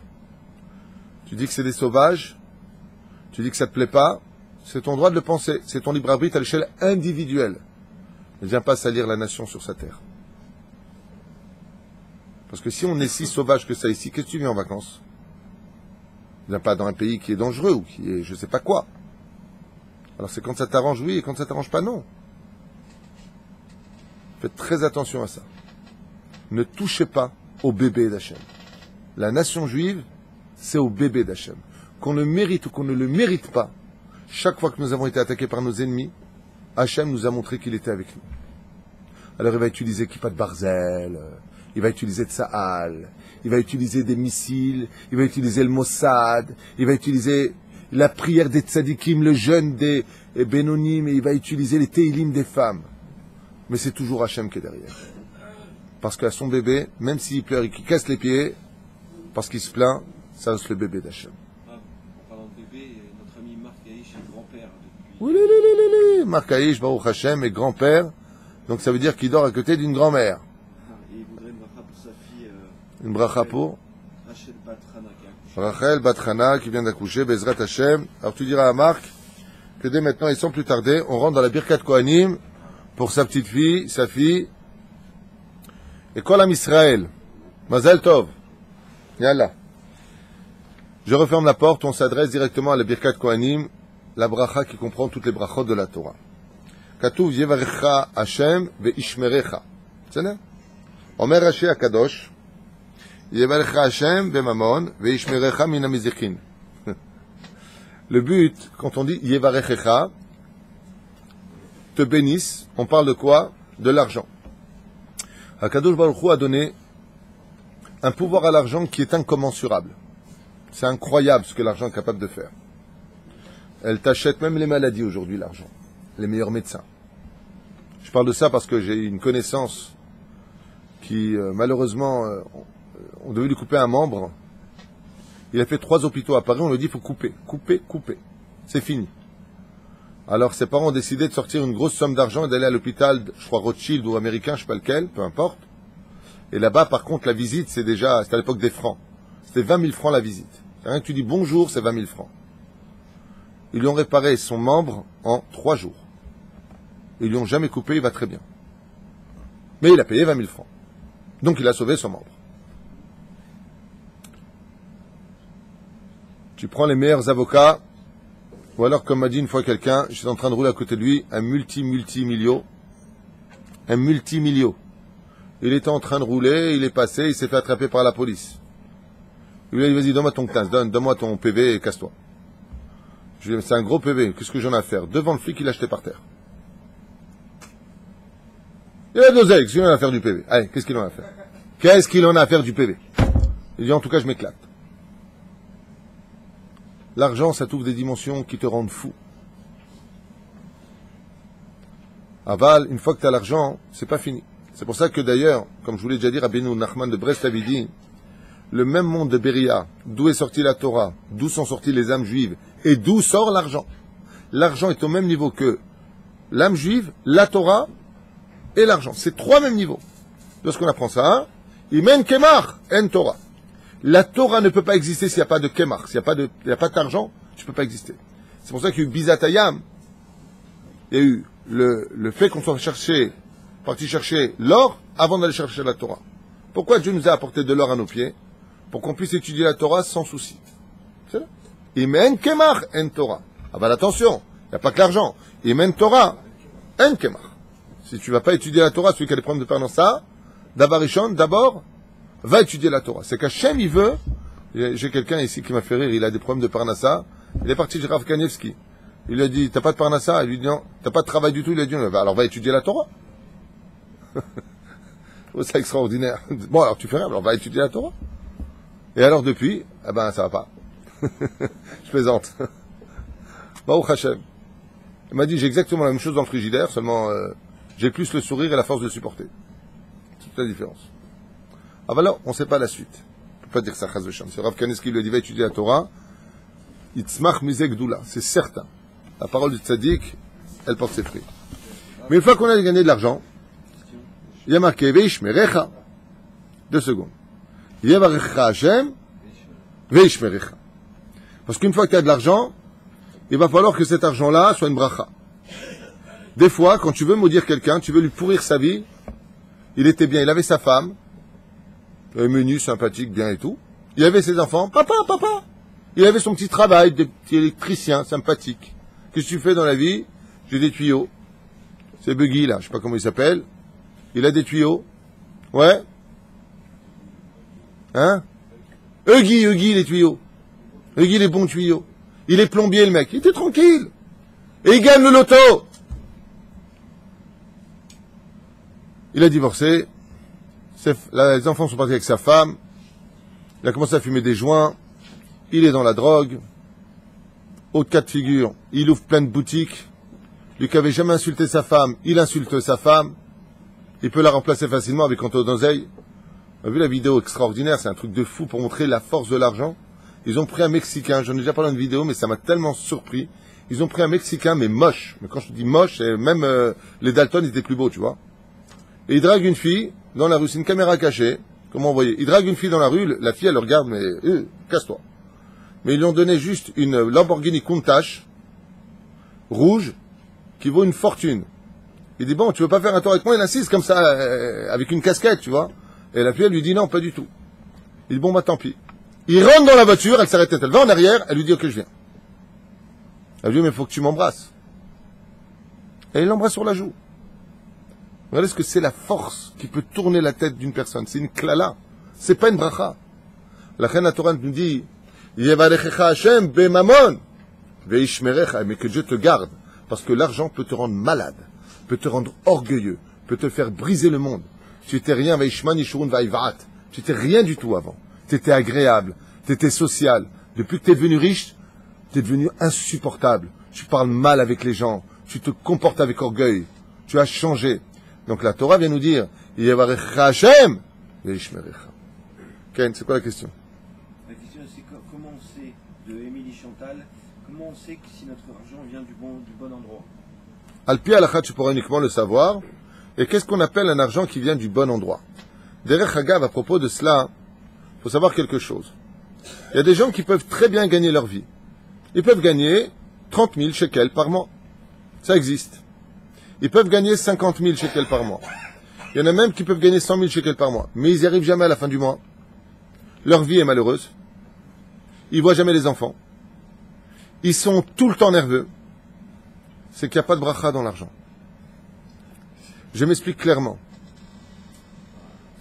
Tu dis que c'est des sauvages, tu dis que ça ne te plaît pas, c'est ton droit de le penser, c'est ton libre arbitre à l'échelle individuelle. Ne viens pas salir la nation sur sa terre. Parce que si on est si sauvage que ça ici, qu'est-ce que tu viens en vacances? Ne viens pas dans un pays qui est dangereux ou qui est je ne sais pas quoi. Alors c'est quand ça t'arrange oui et quand ça t'arrange pas non. Faites très attention à ça. Ne touchez pas au bébé d'Hachem. La nation juive, c'est au bébé d'Hachem. Qu'on le mérite ou qu'on ne le mérite pas, chaque fois que nous avons été attaqués par nos ennemis, Hachem nous a montré qu'il était avec nous. Alors il va utiliser Kippat Barzel, il va utiliser Tsahal, il va utiliser des missiles, il va utiliser le Mossad, il va utiliser la prière des tzadikim, le jeûne des Bénonim, et il va utiliser les Teilim des femmes. Mais c'est toujours Hachem qui est derrière. Parce qu'à son bébé, même s'il pleure et qu'il casse les pieds, parce qu'il se plaint, ça reste le bébé d'Hachem. En parlant de bébé, notre ami Marc Haïch est grand-père depuis... Oui, Marc Haïch, Baruch Hachem, est grand-père. Donc ça veut dire qu'il dort à côté d'une grand-mère. Et il voudrait une bracha pour sa fille... Une bracha pour Rachel Batrana qui a accouché. Rachel Batrana qui vient d'accoucher, Bezrat Hachem. Alors tu diras à Marc que dès maintenant et sans plus tarder, on rentre dans la Birkat Kohanim pour sa petite fille, sa fille. Et Kolam Israël. Mazel Tov. Yallah. Je referme la porte, on s'adresse directement à la Birkat Kohanim, la bracha qui comprend toutes les brachot de la Torah. Katuv Yevarecha Hashem ve'ishmerecha. C'est ça? Omer Rashi Akadosh. Yevarecha Hashem ve'mamon ve'ishmerecha min hamizikin. Le but, quand on dit Yevarecha, te bénisse, on parle de quoi? De l'argent. Akadosh Baruch Hu a donné un pouvoir à l'argent qui est incommensurable. C'est incroyable ce que l'argent est capable de faire. Elle t'achète même les maladies aujourd'hui, l'argent. Les meilleurs médecins. Je parle de ça parce que j'ai une connaissance qui, malheureusement, on devait lui couper un membre. Il a fait 3 hôpitaux à Paris, on lui dit il faut couper. C'est fini. Alors ses parents ont décidé de sortir une grosse somme d'argent et d'aller à l'hôpital, je crois Rothschild ou américain, je sais pas lequel, peu importe. Et là-bas, par contre, la visite, c'était à l'époque des francs. C'était 20 000 francs la visite. C'est rien que tu dis bonjour, c'est 20 000 francs. Ils lui ont réparé son membre en 3 jours. Ils lui ont jamais coupé, il va très bien. Mais il a payé 20 000 francs. Donc il a sauvé son membre. Tu prends les meilleurs avocats, Ou alors, comme m'a dit une fois quelqu'un, j'étais en train de rouler à côté de lui, un multimilio. Il était en train de rouler, il est passé, il s'est fait attraper par la police. Il lui a dit, vas-y, donne-moi ton CNAS, donne-moi ton PV et casse-toi. Je lui ai dit, c'est un gros PV, qu'est-ce que j'en ai à faire? Devant le flic, il l'a jeté par terre. Il a dosé, qu'est-ce qu'il en a à faire du PV? Allez, qu'est-ce qu'il en a à faire? Qu'est-ce qu'il en a à faire du PV? Il dit, en tout cas, je m'éclate. L'argent, ça t'ouvre des dimensions qui te rendent fou. Aval, une fois que tu as l'argent, c'est pas fini. C'est pour ça que d'ailleurs, comme je vous l'ai déjà dit, Rabbeinu Nachman de Brest avait dit, le même monde de Beria, d'où est sortie la Torah, d'où sont sorties les âmes juives, et d'où sort l'argent. L'argent est au même niveau que l'âme juive, la Torah et l'argent. C'est trois mêmes niveaux. Lorsqu'on apprend ça, Imen Kemar, en Torah. La Torah ne peut pas exister s'il n'y a pas de Kemar. S'il n'y a pas d'argent, tu ne peux pas exister. C'est pour ça qu'il y a eu Bizatayam. Il y a eu le fait qu'on soit parti chercher l'or avant d'aller chercher la Torah. Pourquoi Dieu nous a apporté de l'or à nos pieds? Pour qu'on puisse étudier la Torah sans souci. C'est là. Imen Kemar en Torah. Ah ben attention, il n'y a pas que l'argent. Imen Torah en Kemar. Si tu ne vas pas étudier la Torah, celui qui a des problèmes de parnassa, d'abord, va étudier la Torah. C'est qu'Hachem, il veut. J'ai quelqu'un ici qui m'a fait rire, il a des problèmes de parnassa. Il est parti chez Rav Kanievski. Il lui a dit, t'as pas de parnassa? Il lui dit, non, t'as pas de travail du tout? Il a dit, alors va étudier la Torah. C'est extraordinaire. Bon, alors tu fais rien, alors va étudier la Torah. Et alors depuis, eh ben ça va pas. Je plaisante. Baruch Hashem. Il m'a dit, j'ai exactement la même chose dans le frigidaire, seulement j'ai plus le sourire et la force de le supporter. C'est toute la différence. Ah ben là, on ne sait pas la suite. On ne peut pas dire ça, Chaz v'Shalom. C'est Rav Kanievski qui lui a dit, va étudier la Torah. Itzmach mizeh gdoula. C'est certain. La parole du tzaddik, elle porte ses fruits. Mais une fois qu'on a gagné de l'argent, il y a marqué Veishmerecha. 2 secondes. Yevarecha Hashem, Veishmerecha. Parce qu'une fois que tu as de l'argent, il va falloir que cet argent-là soit une bracha. Des fois, quand tu veux maudire quelqu'un, tu veux lui pourrir sa vie, il était bien, il avait sa femme, menu, sympathique, bien et tout. Il avait ses enfants, papa. Il avait son petit travail de petit électricien, sympathique. Qu'est-ce que tu fais dans la vie? J'ai des tuyaux. C'est Buggy, là, je sais pas comment il s'appelle. Il a des tuyaux. Ouais. Hein? Huggy, les tuyaux. Huggy, les bons tuyaux. Il est plombier, le mec. Il était tranquille. Et il gagne le loto. Il a divorcé. Les enfants sont partis avec sa femme. Il a commencé à fumer des joints. Il est dans la drogue. Autre cas de figure, il ouvre plein de boutiques. Lui qui avait jamais insulté sa femme, il insulte sa femme. Il peut la remplacer facilement avec un taux d'oseille. On a vu la vidéo extraordinaire, c'est un truc de fou pour montrer la force de l'argent. Ils ont pris un Mexicain, j'en ai déjà parlé dans une vidéo, mais ça m'a tellement surpris. Ils ont pris un Mexicain, mais moche. Mais quand je dis moche, même les Dalton étaient plus beaux, tu vois. Et il drague une fille dans la rue, c'est une caméra cachée. Comment vous voyez? Il drague une fille dans la rue, la fille elle le regarde, mais casse-toi. Mais ils lui ont donné juste une Lamborghini Countach rouge qui vaut une fortune. Il dit, bon, tu veux pas faire un tour avec moi? Il insiste comme ça, avec une casquette, tu vois. Et la fille, elle lui dit, non, pas du tout. Il dit, bon, bah tant pis. Il rentre dans la voiture, elle s'arrête, elle va en arrière, elle lui dit, ok, je viens. Elle lui dit, mais il faut que tu m'embrasses. Et il l'embrasse sur la joue. Regardez ce que c'est la force qui peut tourner la tête d'une personne. C'est une klala. C'est pas une bracha. La reine Torah nous dit, Yevarechecha Hashem bemamon, veishmerecha, mais que Dieu te garde. Parce que l'argent peut te rendre malade, peut te rendre orgueilleux, peut te faire briser le monde. Tu étais rien, veishman yishurun vaivat. Tu étais rien du tout avant. Tu étais agréable, tu étais social. Depuis que tu es devenu riche, tu es devenu insupportable. Tu parles mal avec les gens, tu te comportes avec orgueil. Tu as changé. Donc la Torah vient nous dire, Yevarechecha Hashem, veishmerecha. Ken, c'est quoi la question? La question c'est comment on sait, de Émilie Chantal, comment on sait que si notre argent vient du bon endroit? Al-Pi Halakha, tu pourras uniquement le savoir. Et qu'est-ce qu'on appelle un argent qui vient du bon endroit? Derech Hagav, à propos de cela, il faut savoir quelque chose. Il y a des gens qui peuvent très bien gagner leur vie. Ils peuvent gagner 30 000 shekels par mois. Ça existe. Ils peuvent gagner 50 000 shekels par mois. Il y en a même qui peuvent gagner 100 000 shekels par mois. Mais ils n'y arrivent jamais à la fin du mois. Leur vie est malheureuse. Ils ne voient jamais les enfants. ils sont tout le temps nerveux, c'est qu'il n'y a pas de bracha dans l'argent. Je m'explique clairement.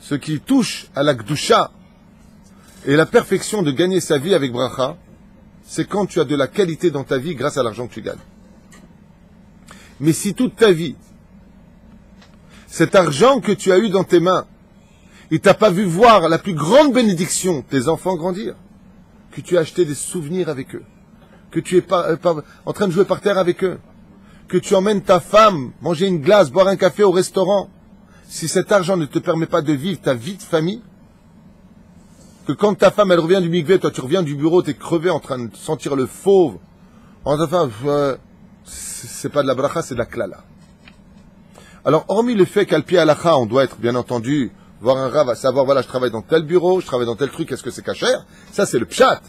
Ce qui touche à la gdusha et la perfection de gagner sa vie avec bracha, c'est quand tu as de la qualité dans ta vie grâce à l'argent que tu gagnes. Mais si toute ta vie, cet argent que tu as eu dans tes mains, il t'a pas vu voir la plus grande bénédiction, tes enfants grandir, que tu as acheté des souvenirs avec eux, que tu es en train de jouer par terre avec eux, que tu emmènes ta femme manger une glace, boire un café au restaurant, si cet argent ne te permet pas de vivre ta vie de famille, que quand ta femme elle revient du mikvé, toi tu reviens du bureau, tu es crevé en train de sentir le fauve, enfin, c'est pas de la bracha, c'est de la klala. Alors, hormis le fait qu'à pied halakha, on doit être, bien entendu, voir un rav, à savoir, voilà, je travaille dans tel bureau, je travaille dans tel truc, est-ce que c'est cachère? Ça, c'est le pshat.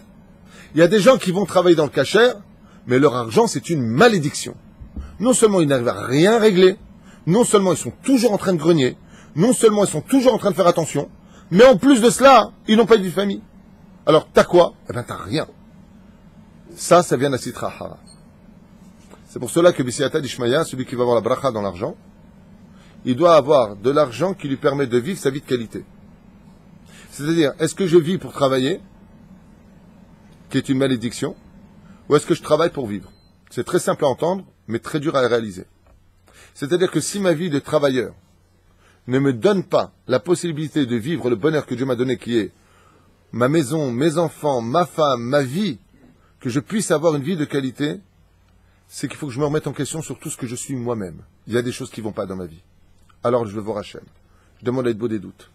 Il y a des gens qui vont travailler dans le cachère, mais leur argent, c'est une malédiction. Non seulement ils n'arrivent à rien régler, non seulement ils sont toujours en train de grogner, non seulement ils sont toujours en train de faire attention, mais en plus de cela, ils n'ont pas de vie de famille. Alors, t'as quoi? Eh ben, t'as rien. Ça vient de la sitra hara. C'est pour cela que B'siyata d'Ishmaïa, celui qui va avoir la bracha dans l'argent, il doit avoir de l'argent qui lui permet de vivre sa vie de qualité. C'est-à-dire, est-ce que je vis pour travailler, qui est une malédiction, ou est-ce que je travaille pour vivre? C'est très simple à entendre, mais très dur à réaliser. C'est-à-dire que si ma vie de travailleur ne me donne pas la possibilité de vivre le bonheur que Dieu m'a donné, qui est ma maison, mes enfants, ma femme, ma vie, que je puisse avoir une vie de qualité, c'est qu'il faut que je me remette en question sur tout ce que je suis moi-même. Il y a des choses qui ne vont pas dans ma vie. Alors je vais voir Hachem. Je demande à être beau des doutes.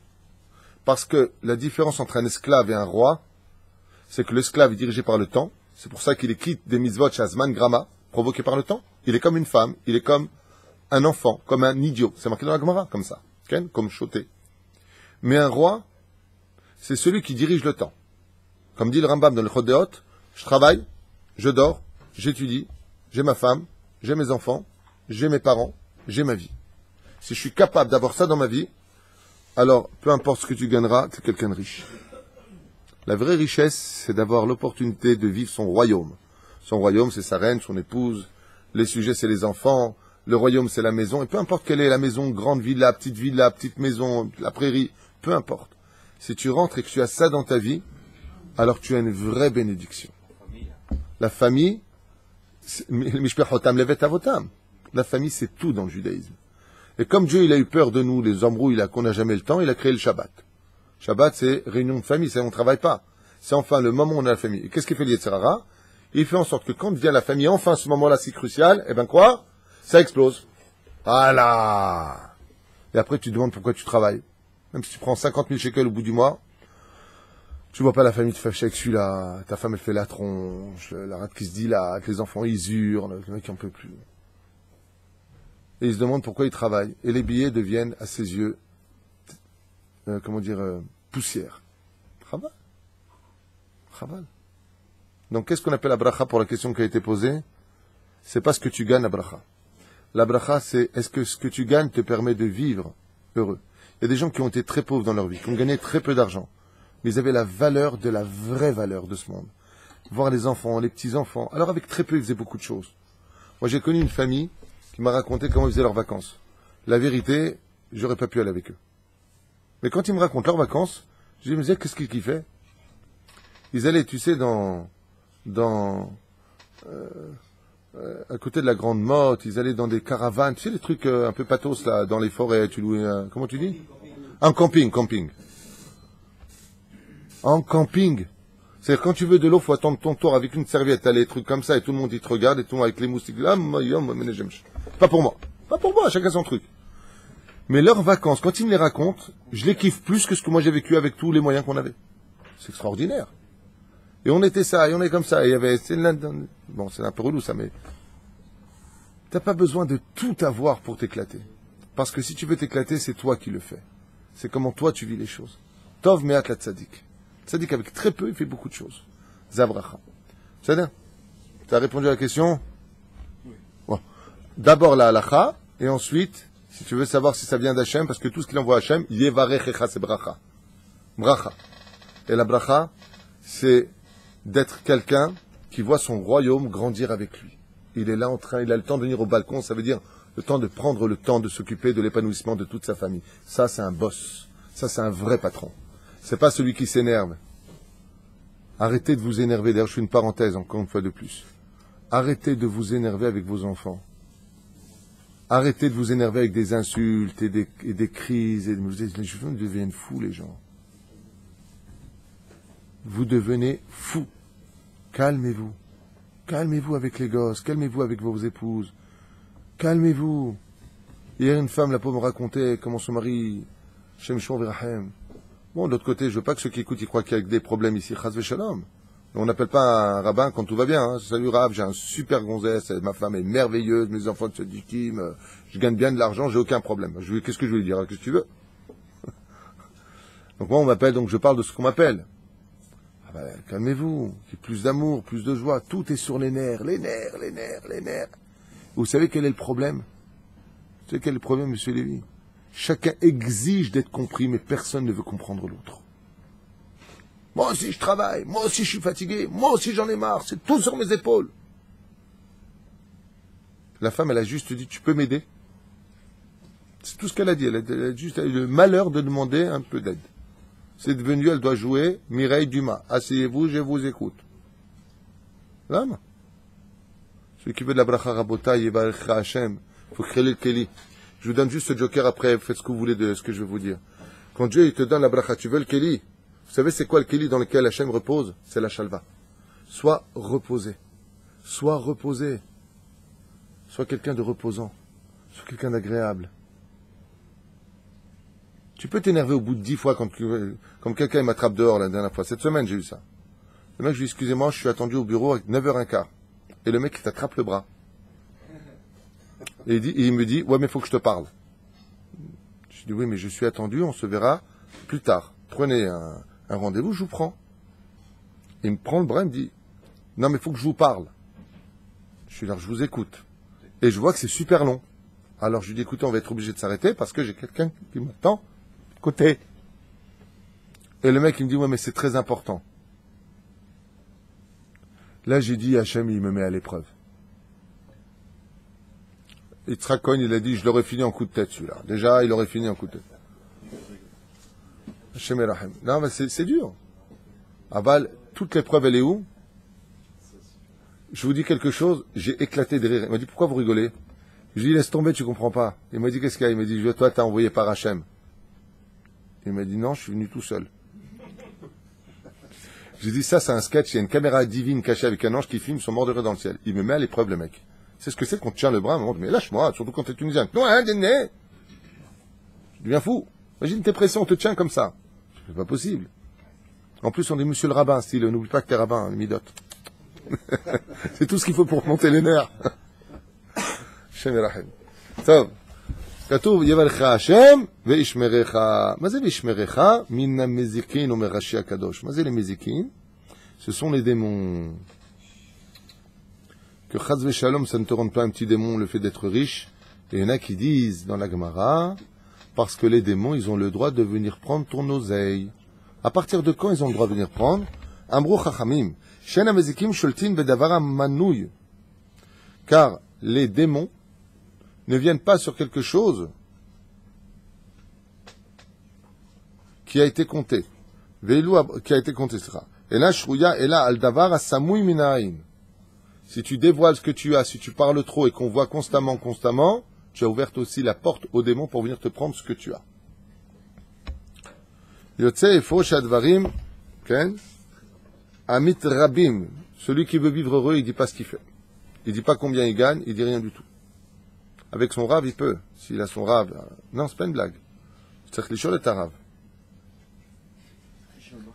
Parce que la différence entre un esclave et un roi, c'est que l'esclave est dirigé par le temps. C'est pour ça qu'il est quitte des mitzvot shazman grama, provoqué par le temps. Il est comme une femme, il est comme un enfant, comme un idiot. C'est marqué dans la Gemara, comme ça. Comme choté. Mais un roi, c'est celui qui dirige le temps. Comme dit le Rambam dans le Chodéot, je travaille, je dors, j'étudie, j'ai ma femme, j'ai mes enfants, j'ai mes parents, j'ai ma vie. Si je suis capable d'avoir ça dans ma vie, alors peu importe ce que tu gagneras, tu es quelqu'un de riche. La vraie richesse, c'est d'avoir l'opportunité de vivre son royaume. Son royaume, c'est sa reine, son épouse, les sujets, c'est les enfants, le royaume, c'est la maison, et peu importe quelle est la maison, grande villa, petite maison, la prairie, peu importe. Si tu rentres et que tu as ça dans ta vie, alors tu as une vraie bénédiction. La famille, la famille, c'est tout dans le judaïsme. Et comme Dieu, il a eu peur de nous, les embrouilles là qu'on n'a jamais le temps, il a créé le Shabbat. Shabbat, c'est réunion de famille, c'est on ne travaille pas. C'est enfin le moment où on a la famille. Et qu'est-ce qu'il fait le Yetzer Hara? Il fait en sorte que quand vient la famille, enfin ce moment-là si crucial, eh ben quoi? Ça explose. Voilà. Et après tu te demandes pourquoi tu travailles. Même si tu prends 50 000 shekels au bout du mois, tu vois pas la famille te fâcher avec celui-là, ta femme elle fait la tronche, la rate qui se dilate, les enfants ils hurlent, le mec il en peut plus. Et il se demande pourquoi il travaille. Et les billets deviennent à ses yeux, poussière. Chaval. Chaval. Donc qu'est-ce qu'on appelle la bracha pour la question qui a été posée? C'est pas ce que tu gagnes la bracha. La bracha c'est est-ce que ce que tu gagnes te permet de vivre heureux. Il y a des gens qui ont été très pauvres dans leur vie, qui ont gagné très peu d'argent, mais ils avaient la valeur de la vraie valeur de ce monde. Voir les enfants, les petits-enfants. Alors avec très peu, ils faisaient beaucoup de choses. Moi j'ai connu une famille qui m'a raconté comment ils faisaient leurs vacances. La vérité, j'aurais pas pu aller avec eux. Mais quand ils me racontent leurs vacances, je me disais, qu'est-ce qu'ils kiffaient? Ils allaient, tu sais, à côté de la Grande Motte, ils allaient dans des caravanes, tu sais, les trucs un peu pathos, là, dans les forêts, tu louais, comment tu dis? Un camping. En camping. C'est-à-dire, quand tu veux de l'eau, faut attendre ton tour avec une serviette, t'as les trucs comme ça, et tout le monde, il te regarde, et tout le monde avec les moustiques là, pas pour moi, chacun son truc. Mais leurs vacances, quand ils me les racontent, je les kiffe plus que ce que moi j'ai vécu avec tous les moyens qu'on avait. C'est extraordinaire. Et on était ça, et on est comme ça, et il y avait, bon, c'est un peu relou ça, mais t'as pas besoin de tout avoir pour t'éclater. Parce que si tu veux t'éclater, c'est toi qui le fais. C'est comment toi tu vis les choses. Tov me'at la tzadik. Tzadik avec très peu, il fait beaucoup de choses. Zabracha. C'est bien. Tu as répondu à la question? Oui. Bon. D'abord la halacha, et ensuite, si tu veux savoir si ça vient d'Hachem, parce que tout ce qu'il envoie à Hachem, yevarechecha, c'est bracha. Bracha. Et la bracha, c'est d'être quelqu'un qui voit son royaume grandir avec lui. Il est là il a le temps de venir au balcon, ça veut dire le temps de prendre le temps de s'occuper de l'épanouissement de toute sa famille. Ça, c'est un boss. Ça, c'est un vrai patron. C'est pas celui qui s'énerve. Arrêtez de vous énerver. D'ailleurs, je fais une parenthèse, encore une fois de plus. Arrêtez de vous énerver avec vos enfants. Arrêtez de vous énerver avec des insultes et des crises. Les gens deviennent fous, les gens. Vous devenez fous. Calmez-vous. Calmez-vous avec les gosses. Calmez-vous avec vos épouses. Calmez-vous. Hier, une femme, la pauvre, me racontait comment son mari, Shem Shon Verahem. Bon, de l'autre côté, je veux pas que ceux qui écoutent, ils croient qu'il y a des problèmes ici. Chas v'shalom. On n'appelle pas un rabbin quand tout va bien. Hein. Salut Rav, j'ai un super gonzesse, ma femme est merveilleuse, mes enfants de Tzadikim, je gagne bien de l'argent, j'ai aucun problème. Qu'est-ce que je vais lui dire? Qu'est-ce que tu veux? Donc moi, on m'appelle, donc je parle de ce qu'on m'appelle. Ah ben, calmez-vous, il y a plus d'amour, plus de joie, tout est sur les nerfs, les nerfs, les nerfs, les nerfs. Vous savez quel est le problème? Vous savez quel est le problème, monsieur Lévy? Chacun exige d'être compris, mais personne ne veut comprendre l'autre. Moi aussi je travaille, moi aussi je suis fatigué, moi aussi j'en ai marre, c'est tout sur mes épaules. La femme, elle a juste dit, tu peux m'aider? C'est tout ce qu'elle a dit, elle a juste eu le malheur de demander un peu d'aide. C'est devenu, elle doit jouer Mireille Dumas. Asseyez-vous, je vous écoute. L'âme. Celui qui veut de la bracha rabota, yevarecha Hashem, il faut créer le keli. Je vous donne juste ce joker après, faites ce que vous voulez de ce que je vais vous dire. Quand Dieu il te donne la bracha, tu veux le keli? Vous savez c'est quoi le keli dans lequel Hashem repose? C'est la shalva. Sois reposé. Sois reposé. Sois quelqu'un de reposant. Sois quelqu'un d'agréable. Tu peux t'énerver au bout de 10 fois comme quelqu'un m'attrape dehors la dernière fois. Cette semaine, j'ai eu ça. Le mec, je lui dis, excusez-moi, je suis attendu au bureau à 9h15. Et le mec, il t'attrape le bras. Et il me dit, ouais, mais il faut que je te parle. Je dis, oui, mais je suis attendu, on se verra plus tard. Prenez un rendez-vous, je vous prends. Il me prend le bras, il me dit, non, mais il faut que je vous parle. Je suis là, je vous écoute. Et je vois que c'est super long. Alors je lui dis, écoutez, on va être obligé de s'arrêter parce que j'ai quelqu'un qui m'attend de côté. Et le mec, il me dit, ouais, mais c'est très important. Là, j'ai dit, Hachem, il me met à l'épreuve. Yitzhak Cohen, il a dit, je l'aurais fini en coup de tête, celui-là. Déjà, il aurait fini en coup de tête. Hachem Elachem. Non, mais c'est dur. Aval, toute l'épreuve, elle est où? Je vous dis quelque chose, j'ai éclaté de rire. Il m'a dit, pourquoi vous rigolez? Je lui ai dit, laisse tomber, tu comprends pas. Il m'a dit, qu'est-ce qu'il y a? Il m'a dit, toi, t'as envoyé par Hachem. Il m'a dit, non, je suis venu tout seul. J'ai dit, ça, c'est un sketch, il y a une caméra divine cachée avec un ange qui filme son mort de rire dans le ciel. Il me met à l'épreuve, le mec. C'est ce que c'est qu'on te tient le bras, mais lâche-moi, surtout quand t'es tunisien. Non, hein, je deviens fou. Imagine tes pressions, on te tient comme ça. C'est pas possible. En plus, on dit monsieur le rabbin, style, n'oublie pas que t'es rabbin, le midot. C'est tout ce qu'il faut pour monter les nerfs. Shem Rahim. טוב, כתוב, יברך השם וישמרך. מה זה וישמרך? מן המזיקין ומראשי הקדוש. מה זה למזיקין? Ce sont les démons. Que Chaz Veshalom, ça ne te rende pas un petit démon le fait d'être riche. Et il y en a qui disent dans la Gemara, parce que les démons, ils ont le droit de venir prendre ton oseille. À partir de quand ils ont le droit de venir prendre? Amrou Chachamim. Shen hamezikim sholtin bedavar manouy. Car les démons ne viennent pas sur quelque chose qui a été compté. Veilou qui a été compté, sera. Et là, shrouya, et là, al davar asamouy minaïn. Si tu dévoiles ce que tu as, si tu parles trop et qu'on voit constamment, tu as ouvert aussi la porte aux démons pour venir te prendre ce que tu as. Yotze efo shadvarim, ken, amit rabim. Celui qui veut vivre heureux, il dit pas ce qu'il fait. Il dit pas combien il gagne, il dit rien du tout. Avec son rave, il peut. S'il a son rave, non, c'est pas une blague. C'est que les choses est un rave.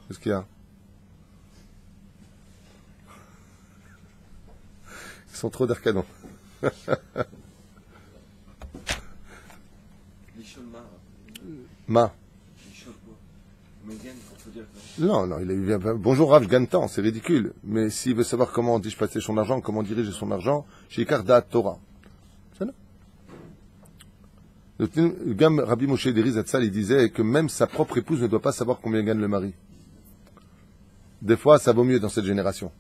Qu'est-ce qu'il y a? Ils sont trop d'arcadons. Ma. Non, il a eu bonjour Rav, je gagne tant, c'est ridicule. Mais s'il veut savoir comment dispatcher son argent, comment diriger son argent, chez Karda Torah. C'est non. Le gamme Rabbi Moshe Deri Zatzal, il disait que même sa propre épouse ne doit pas savoir combien gagne le mari. Des fois, ça vaut mieux dans cette génération.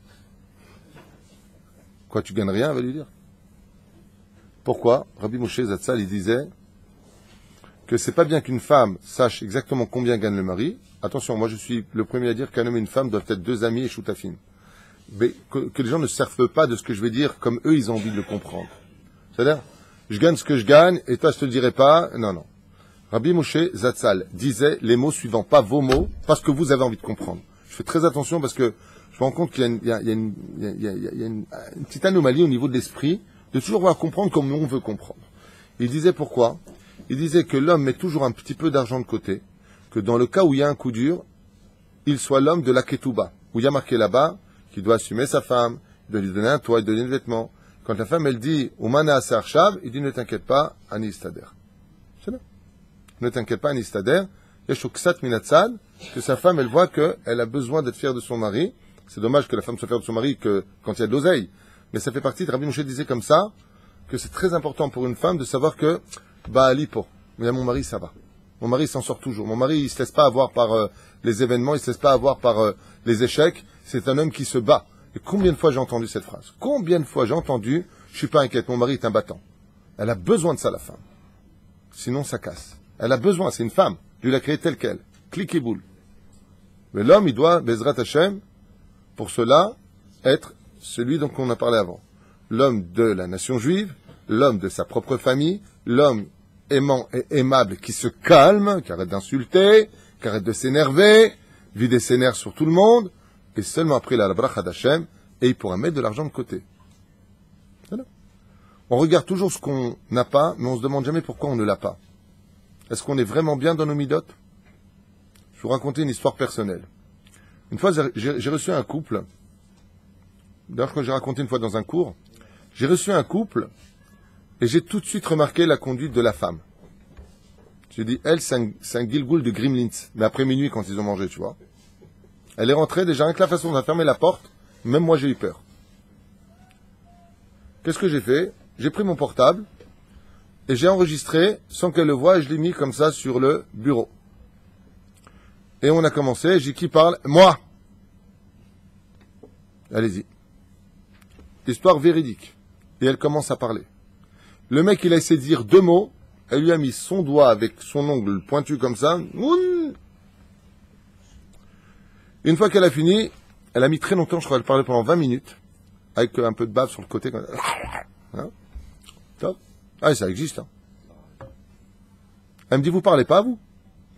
Quoi, tu gagnes rien, elle va lui dire. Pourquoi? Rabbi Moshe Zatzal, il disait que c'est pas bien qu'une femme sache exactement combien gagne le mari. Attention, moi je suis le premier à dire qu'un homme et une femme doivent être deux amis et choutafim. Mais que les gens ne servent pas de ce que je vais dire comme eux ils ont envie de le comprendre. C'est-à-dire, je gagne ce que je gagne et toi je te le dirai pas. Non, non. Rabbi Moshe Zatzal disait les mots suivants, pas vos mots, parce que vous avez envie de comprendre. Je fais très attention parce que je me rends compte qu'il y a une petite anomalie au niveau de l'esprit de toujours vouloir comprendre comme on veut comprendre. Il disait pourquoi? Il disait que l'homme met toujours un petit peu d'argent de côté, que dans le cas où il y a un coup dur, il soit l'homme de la ketouba, où il y a marqué là-bas qu'il doit assumer sa femme, il doit lui donner un toit, il doit lui donner des vêtements. Quand la femme, elle dit « Umana asar il dit « Ne t'inquiète pas, ani istader ». C'est là. Ne t'inquiète pas, ani istader. Yeshuksat minatzad, que sa femme, elle voit qu'elle a besoin d'être fière de son mari. C'est dommage que la femme soit fière de son mari que quand il y a de l'oseille. Mais ça fait partie de Rabbi Moshe disait comme ça, que c'est très important pour une femme de savoir que bah lipo, mais à mon mari ça va. Mon mari s'en sort toujours. Mon mari il se laisse pas avoir par les événements, il se laisse pas avoir par les échecs. C'est un homme qui se bat. Et combien de fois j'ai entendu cette phrase? Combien de fois j'ai entendu? Je suis pas inquiète, mon mari est un battant. Elle a besoin de ça la femme. Sinon ça casse. Elle a besoin, c'est une femme. Dieu l'a créée telle quelle. Clic et boule. Mais l'homme il doit Bezrat Hashem pour cela être celui dont on a parlé avant. L'homme de la nation juive, l'homme de sa propre famille, l'homme aimant et aimable qui se calme, qui arrête d'insulter, qui arrête de s'énerver, vider ses nerfs sur tout le monde, et seulement après la bracha d'Hachem, et il pourra mettre de l'argent de côté. Voilà. On regarde toujours ce qu'on n'a pas, mais on se demande jamais pourquoi on ne l'a pas. Est-ce qu'on est vraiment bien dans nos midotes? Je vais vous raconter une histoire personnelle. Une fois, j'ai reçu un couple, d'ailleurs quand j'ai raconté une fois dans un cours, j'ai reçu un couple, et j'ai tout de suite remarqué la conduite de la femme. J'ai dit, elle, c'est un Gilgoul de Gremlins. Mais après minuit, quand ils ont mangé, tu vois. Elle est rentrée, déjà, avec la façon dont elle a fermé la porte, même moi, j'ai eu peur. Qu'est-ce que j'ai fait? J'ai pris mon portable, et j'ai enregistré, sans qu'elle le voie, et je l'ai mis comme ça sur le bureau. Et on a commencé, j'ai dit, qui parle? Moi! Allez-y. Histoire véridique. Et elle commence à parler. Le mec, il a essayé de dire deux mots. Elle lui a mis son doigt avec son ongle pointu comme ça. Une fois qu'elle a fini, elle a mis très longtemps, je crois qu'elle parlait pendant 20 minutes, avec un peu de bave sur le côté. Hein? Top. Ah, ça existe. Hein. Elle me dit, vous parlez pas, vous?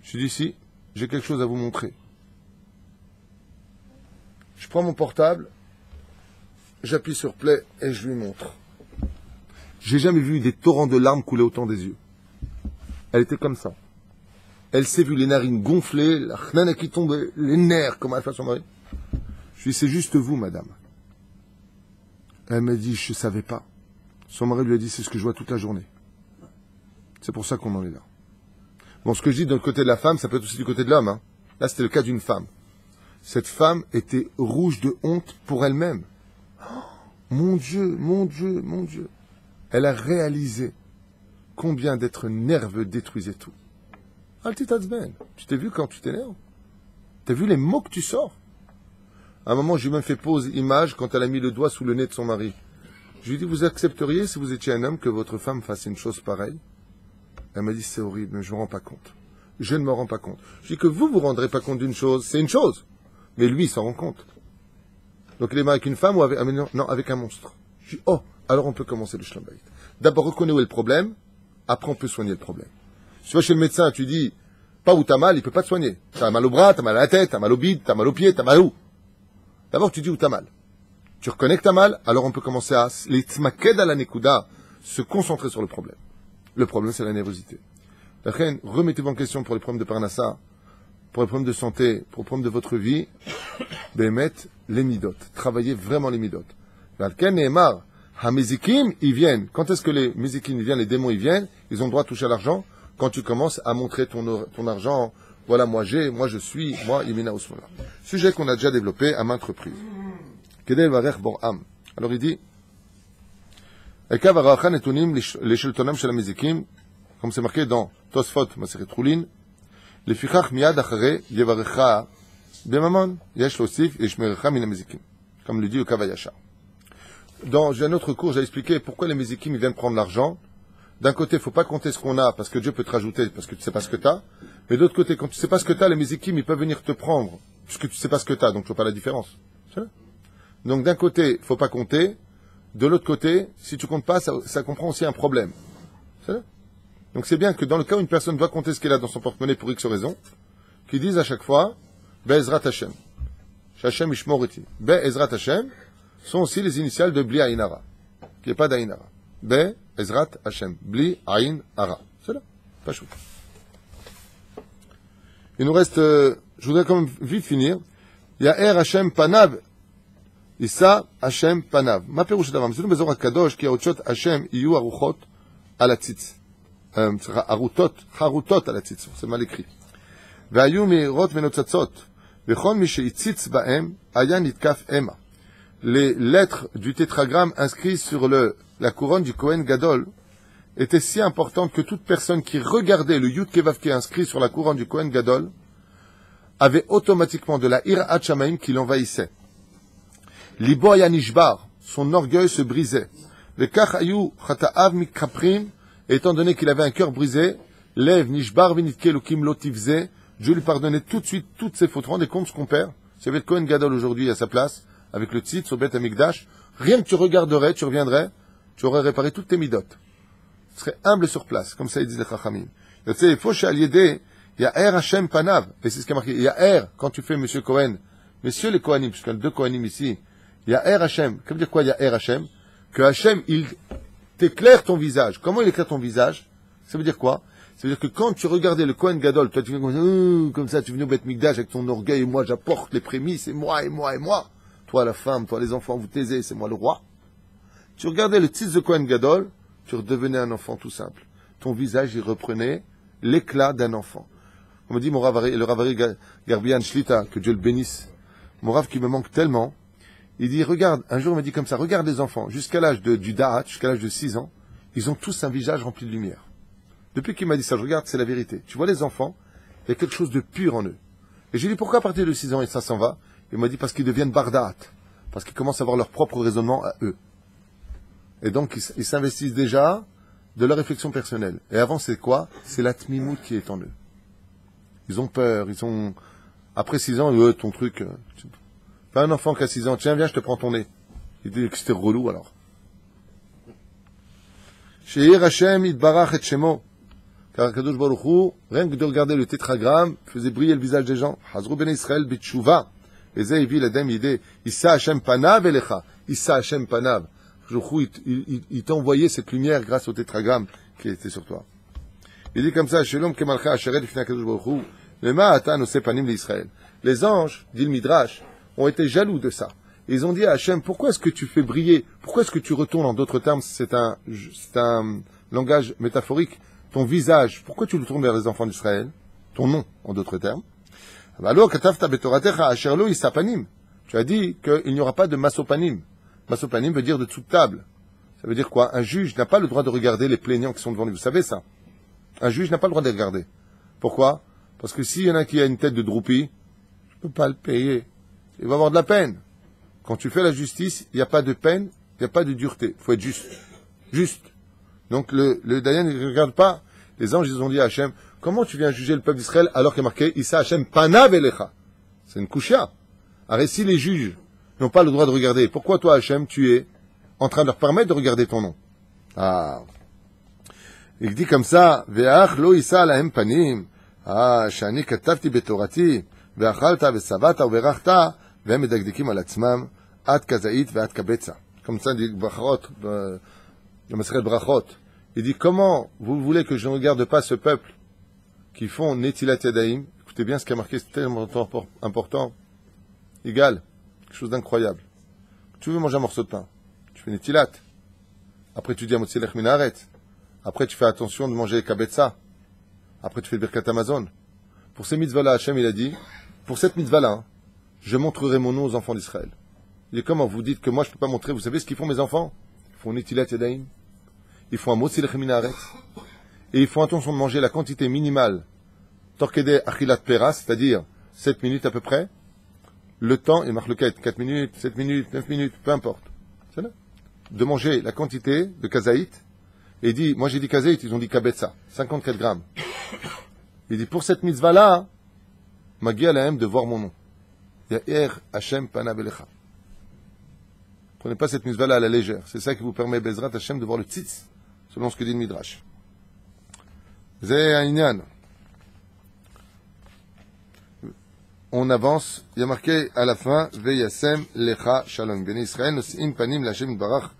Je lui dis, si, j'ai quelque chose à vous montrer. Je prends mon portable, j'appuie sur play et je lui montre. J'ai jamais vu des torrents de larmes couler autant des yeux. Elle était comme ça. Elle s'est vue les narines gonflées, la chnana qui tombait, les nerfs, comme elle fait à son mari. Je lui ai dit, c'est juste vous, madame. Elle m'a dit, je ne savais pas. Son mari lui a dit, c'est ce que je vois toute la journée. C'est pour ça qu'on en est là. Bon, ce que je dis d'un côté de la femme, ça peut être aussi du côté de l'homme. Hein. Là, c'était le cas d'une femme. Cette femme était rouge de honte pour elle-même. Oh, mon Dieu, mon Dieu, mon Dieu. Elle a réalisé combien d'être nerveux détruisait tout. Altitatzben, tu t'es vu quand tu t'énerves? T'as vu les mots que tu sors? À un moment, j'ai même fait pause image quand elle a mis le doigt sous le nez de son mari. Je lui ai dit, vous accepteriez, si vous étiez un homme, que votre femme fasse une chose pareille? Elle m'a dit, c'est horrible, mais je ne me rends pas compte. Je ne me rends pas compte. Je dis que vous vous rendrez pas compte d'une chose, c'est une chose. Mais lui, il s'en rend compte. Donc il est marié avec une femme ou avec, non, avec un monstre. Je dis, oh, alors on peut commencer le shlom bayit. D'abord, reconnais où est le problème, après on peut soigner le problème. Si tu vas chez le médecin, tu dis, pas où t'as mal, il peut pas te soigner. T'as mal au bras, t'as mal à la tête, t'as mal au bide, t'as mal aux pieds, t'as mal où? D'abord, tu dis où t'as mal. Tu reconnais que t'as mal, alors on peut commencer à, les tzmaked à la nekuda, se concentrer sur le problème. Le problème, c'est la nervosité. La reine, remettez-vous en question pour les problèmes de parnassa, pour les problèmes de santé, pour les problèmes de votre vie, bémet les midot. Travaillez vraiment les midot. L'alken et Emar, Hamezikim, ils viennent. Quand est-ce que les Mezikim viennent, les démons ils viennent, ils ont le droit de toucher à l'argent quand tu commences à montrer ton argent. Voilà, moi j'ai, moi je suis, moi Imina Osmona. Sujet qu'on a déjà développé à maintes reprises. Kedel Varech Bor'am. Alors il dit, Ekav Arachan etunim les sheltonam shel Mezikim, comme c'est marqué dans Tosfot Maseret Trulin, les fichach miad achare yevarecha bemamon, yesh losif yeshmerecha min Mezikim. Comme le dit le Kavayasha. dans un autre cours, j'ai expliqué pourquoi les Mézikim ils viennent prendre l'argent. D'un côté, il ne faut pas compter ce qu'on a, parce que Dieu peut te rajouter, parce que tu ne sais pas ce que tu as. Mais d'autre côté, quand tu ne sais pas ce que tu as, les Mézikim, ils peuvent venir te prendre, puisque tu ne sais pas ce que tu as, donc tu ne vois pas la différence. Donc d'un côté, il ne faut pas compter. De l'autre côté, si tu ne comptes pas, ça comprend aussi un problème. Donc c'est bien que dans le cas où une personne doit compter ce qu'elle a dans son porte-monnaie pour X raison, qu'ils disent à chaque fois, Be'ezrat Hashem. Hashem Ishmoriti. Be'ezrat Hashem sont aussi les initiales de Bli Ayin Hara, qui n'est pas d'Ayin Hara. Be'ezrat Hashem. Bli Ayin Hara. C'est là. Pas chou. Il nous reste, je voudrais quand même vite finir. Ya'er Hashem Panav. Issa Hashem Panav. Ma perouche d'avam. C'est nous bezor HaKadosh qui a otchot Hashem iyu aruchot à la tzitz. Harutot à la tzitz. C'est mal écrit. Ve'ayu me'irot ve'notzatzot. Ve'chon mi she'itzitz ba'em aya nitkaf ema. Les lettres du tétragramme inscrites sur la couronne du Kohen Gadol étaient si importantes que toute personne qui regardait le Yud Kevav qui est inscrit sur la couronne du Kohen Gadol avait automatiquement de la Hirat Shamaim qui l'envahissait. Libo aya nishbar, son orgueil se brisait. Vekach ayu chata'av mikaprim, étant donné qu'il avait un cœur brisé, lev nishbar vinitke lukim lotivze, Dieu lui pardonnait tout de suite toutes ses fautes. Rendez compte ce qu'on perd. S'il y avait le Kohen Gadol aujourd'hui à sa place, avec le tzitz au Beth Amikdash, rien que tu regarderais, tu reviendrais, tu aurais réparé toutes tes midotes. Tu serais humble sur place, comme ça ils disent les Chachamim. Tu sais, il faut chez Aliédé, il y a Er Hashem Panav, et c'est ce qui est marqué. Il y a Er, quand tu fais Monsieur Cohen, messieurs les Kohanim, puisqu'il y a deux Kohanim ici, il y a Er Hashem. Ça veut dire quoi, il y a Er Hashem? Que Hashem, il t'éclaire ton visage. Comment il éclaire ton visage? Ça veut dire quoi? Ça veut dire que quand tu regardais le Kohen Gadol, toi tu viens comme ça, tu venais au Beth Mikdash avec ton orgueil, et moi j'apporte les prémices, et moi, et moi, et moi. Toi la femme, toi les enfants, vous taisez, c'est moi le roi. Tu regardais le tzitz de Kohen Gadol, tu redevenais un enfant tout simple. Ton visage, il reprenait l'éclat d'un enfant. On me dit, mon Rav, le Rav Garbian Shlita, que Dieu le bénisse, mon Rav qui me manque tellement, il dit, regarde, un jour il m'a dit comme ça, regarde les enfants, jusqu'à l'âge du Da'at, jusqu'à l'âge de 6 ans, ils ont tous un visage rempli de lumière. Depuis qu'il m'a dit ça, je regarde, c'est la vérité. Tu vois les enfants, il y a quelque chose de pur en eux. Et j'ai dit, pourquoi à partir de 6 ans, et ça s'en va? Il m'a dit, parce qu'ils deviennent bardaat, parce qu'ils commencent à avoir leur propre raisonnement à eux. Et donc, ils s'investissent déjà de leur réflexion personnelle. Et avant, c'est quoi? C'est la tmimout qui est en eux. Ils ont peur, ils ont... Après 6 ans, ton truc... Fais un enfant qui a 6 ans, tiens, viens, je te prends ton nez. Il dit que c'était relou, alors. Sheir Hashem itbarach et shemo. Car Kadosh Baruch Hu, rien que de regarder le tétragramme, faisait briller le visage des gens. Hazru ben Israël bitshuva. Et ça, il l'adem idée. Issa Hashem panav elecha. Issa Hashem panav. Il t'a envoyé cette lumière grâce au tétragramme qui était sur toi. Il dit comme ça, Shalom kemalcha asheret b'fnei Kadosh Baruch Hu. Lema ata noseh panim l'Israël. Les anges, dit le Midrash, ont été jaloux de ça. Et ils ont dit à Hachem, pourquoi est-ce que tu fais briller, pourquoi est-ce que tu retournes, en d'autres termes, c'est un langage métaphorique, ton visage, pourquoi tu le tournes vers les enfants d'Israël? Ton nom, en d'autres termes. Alors, tu as dit qu'il n'y aura pas de masopanim. Masopanim veut dire de dessous de table. Ça veut dire quoi? Un juge n'a pas le droit de regarder les plaignants qui sont devant lui. Vous savez ça? Un juge n'a pas le droit de les regarder. Pourquoi? Parce que s'il y en a qui a une tête de droupie, je ne peux pas le payer. Il va avoir de la peine. Quand tu fais la justice, il n'y a pas de peine, il n'y a pas de dureté. Il faut être juste. Juste. Donc le Dayan, il ne regarde pas. Les anges, ils ont dit à Hachem, comment tu viens juger le peuple d'Israël alors qu'il est marqué Issa Hachem Panav Elecha? C'est une kushia. Alors si les juges n'ont pas le droit de regarder, pourquoi toi, Hachem, tu es en train de leur permettre de regarder ton nom? Ah. Il dit comme ça, Ve'ach lo Issa lahem panim. Ah, shani katavti betorati. Ve'achalta ve'savata ve'rachta. Ve'hem medagdikim al atzmam. Ad kazaït ve'ad kabetza. Comme ça, il dit Brachot, le Maseret Brachot. Il dit, comment vous voulez que je ne regarde pas ce peuple qui font Netilat Yadayim? Écoutez bien ce qui a marqué, c'est tellement important. Égal, quelque chose d'incroyable. Tu veux manger un morceau de pain, tu fais Netilat. Après tu dis Amotzelech Minaret. Après tu fais attention de manger Kabetza. Après tu fais Birkat Amazon. Pour ces mitzvahs-là, Hachem il a dit, pour cette mitzvah-là, je montrerai mon nom aux enfants d'Israël. Il est comment vous dites que moi je ne peux pas montrer, vous savez ce qu'ils font mes enfants? Ils font Netilat Yadayim. Ils font un Motzelech Minaret. Et ils font attention de manger la quantité minimale. Torkede Achilat Pera, c'est-à-dire 7 minutes à peu près. Le temps, il marque le 4 minutes, 7 minutes, 9 minutes, peu importe. C'est là. de manger la quantité de kazaït. Et il dit, moi j'ai dit kazaït, ils ont dit kabetza, 54 grammes. Il dit, pour cette mitzvah-là, Magia lahem de voir mon nom. Ya'er Hashem pana belecha. Prenez pas cette mitzvah-là à la légère. C'est ça qui vous permet, Bezrat Hashem, de voir le tzitz, selon ce que dit le Midrash. Zé Aïnyan. On avance. Il y a marqué à la fin, Veyasem lecha shalom. Béni Israël, nosim panim l'Hashem barach.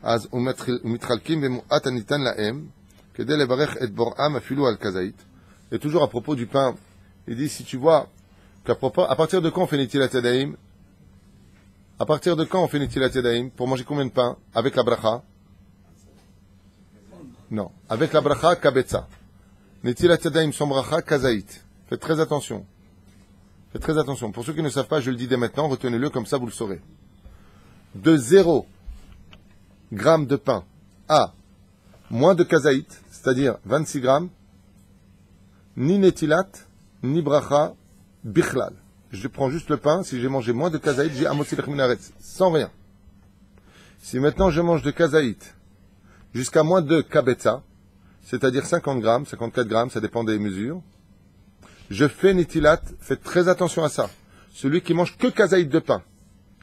Az umitchalkim bemu'at anitan lahem. Kedel levarech et bor'am afilu al kazaït. Et toujours à propos du pain, il dit, si tu vois, à partir de quand on fait Netilat Yadayim? À partir de quand on fait Netilat Yadayim? Pour manger combien de pain? Avec la bracha? Non. Avec la bracha, kabetza. Netilat Yadayim sans bracha, kazaït. Faites très attention. Faites très attention. Pour ceux qui ne savent pas, je le dis dès maintenant, retenez-le, comme ça vous le saurez. De 0 grammes de pain à moins de kazaït, c'est-à-dire 26 grammes, ni Netilat, ni bracha, bichlal. Je prends juste le pain. Si j'ai mangé moins de kazaït, j'ai amotzilech minaretz. Sans rien. Si maintenant je mange de kazaït jusqu'à moins de kabetza, c'est-à-dire 50 grammes, 54 grammes, ça dépend des mesures, je fais netilat. Faites très attention à ça. Celui qui mange que kazaït de pain,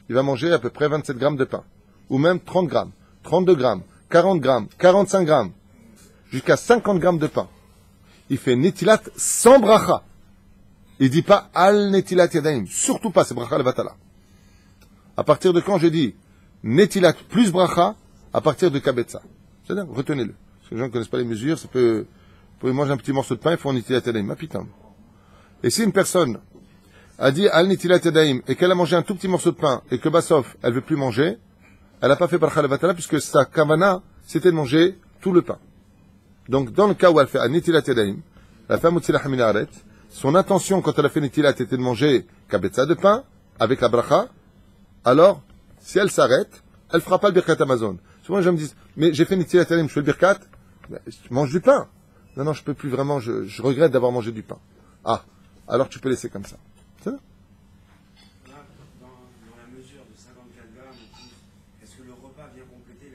il va manger à peu près 27 grammes de pain. Ou même 30 grammes, 32 grammes, 40 grammes, 45 grammes, jusqu'à 50 grammes de pain. Il fait netilat sans bracha. Il dit pas al netilat yadayim. Surtout pas, c'est bracha levatala. À partir de quand je dis netilat plus bracha, à partir de kabetza. C'est-à-dire, retenez-le. Parce que les gens ne connaissent pas les mesures, ça peut, vous pouvez manger un petit morceau de pain, il faut un netilat yadayim. Ma putain. Et si une personne a dit al netilat yadayim et qu'elle a mangé un tout petit morceau de pain et que Bassof, elle veut plus manger, elle n'a pas fait bracha levatala puisque sa kavana, c'était de manger tout le pain. Donc, dans le cas où elle fait al netilat yadayim, la femme utzilah minaret, son intention, quand elle a fait Netilat, était de manger kabetza de pain, avec la bracha. Alors, si elle s'arrête, elle fera pas le birkat Amazon. Souvent, les gens me disent, mais j'ai fait Netilat, je fais le birkat, je mange du pain. Non, non, je peux plus vraiment, je regrette d'avoir mangé du pain. Ah, alors tu peux laisser comme ça. C'est ça? Là, dans la mesure de 54 grammes, est-ce que le repas vient compléter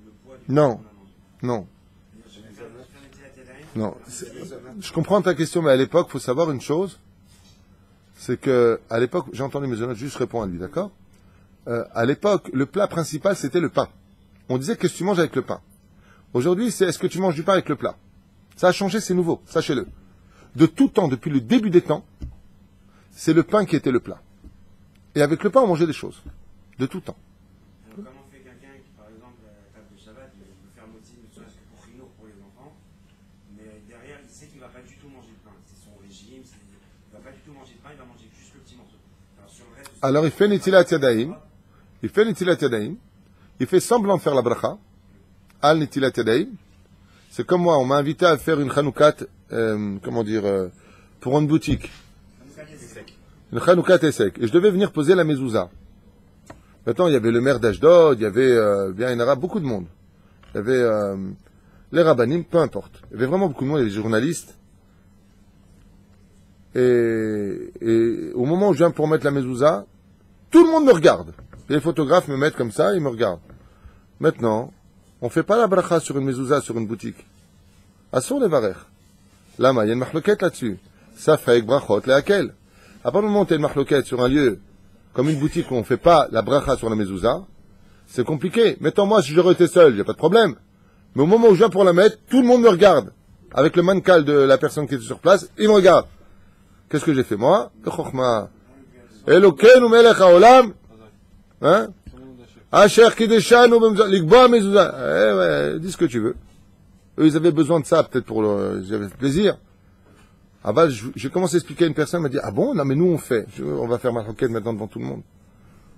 le poids du Non, pain qu'on a mangé? non. Non, je comprends ta question, mais à l'époque, il faut savoir une chose, c'est que, à l'époque, j'ai entendu mes honnêtes, juste répondre à lui, d'accord? À l'époque, le plat principal, c'était le pain. On disait, qu'est-ce que tu manges avec le pain? Aujourd'hui, c'est, est-ce que tu manges du pain avec le plat? Ça a changé, c'est nouveau, sachez-le. De tout temps, depuis le début des temps, c'est le pain qui était le plat. Et avec le pain, on mangeait des choses. De tout temps. Alors, comment fait quelqu'un qui, par exemple, à la table de Shabbat, il veut faire motzi, ne serait-ce que pour Chinour, pour les enfants, mais derrière, il sait qu'il ne va pas du tout manger de pain. C'est son régime, il ne va pas du tout manger de pain, il va manger juste le petit morceau. Alors, sur le reste, alors il fait Netilat Yadayim, il fait semblant de faire la bracha, al Netilat Yadayim. C'est comme moi, on m'a invité à faire une chanoukat, pour une boutique. Une chanoukat sec. Et je devais venir poser la mezouza. Maintenant, il y avait le maire d'Ashdod, il y avait, bien, il y en a beaucoup de monde. Il y avait, les rabbanim, peu importe. Il y avait vraiment beaucoup de monde, il y avait des journalistes. Et au moment où je viens pour mettre la mezouza, tout le monde me regarde. Les photographes me mettent comme ça, ils me regardent. Maintenant, on fait pas la bracha sur une mezouza, sur une boutique. Assur les varech. Lama, il y a une mahloquette là-dessus. Safek, brachot, lehakel. À part le moment où il y a une mahloquette sur un lieu, comme une boutique où on fait pas la bracha sur la mezouza, c'est compliqué. Mettons moi, si j'aurais été seul, il n'y a pas de problème. Mais au moment où je viens pour la mettre, tout le monde me regarde. Avec le mancal de la personne qui était sur place, il me regarde. Qu'est-ce que j'ai fait moi? Elokeinu melech haolam. Hein? Asher kideshanu likboa mezouza. Dis ce que tu veux. Eux, ils avaient besoin de ça, peut-être ils avaient plaisir. Ah j'ai commencé à expliquer à une personne, elle m'a dit, ah bon, non, mais nous on fait. On va faire ma requête maintenant devant tout le monde.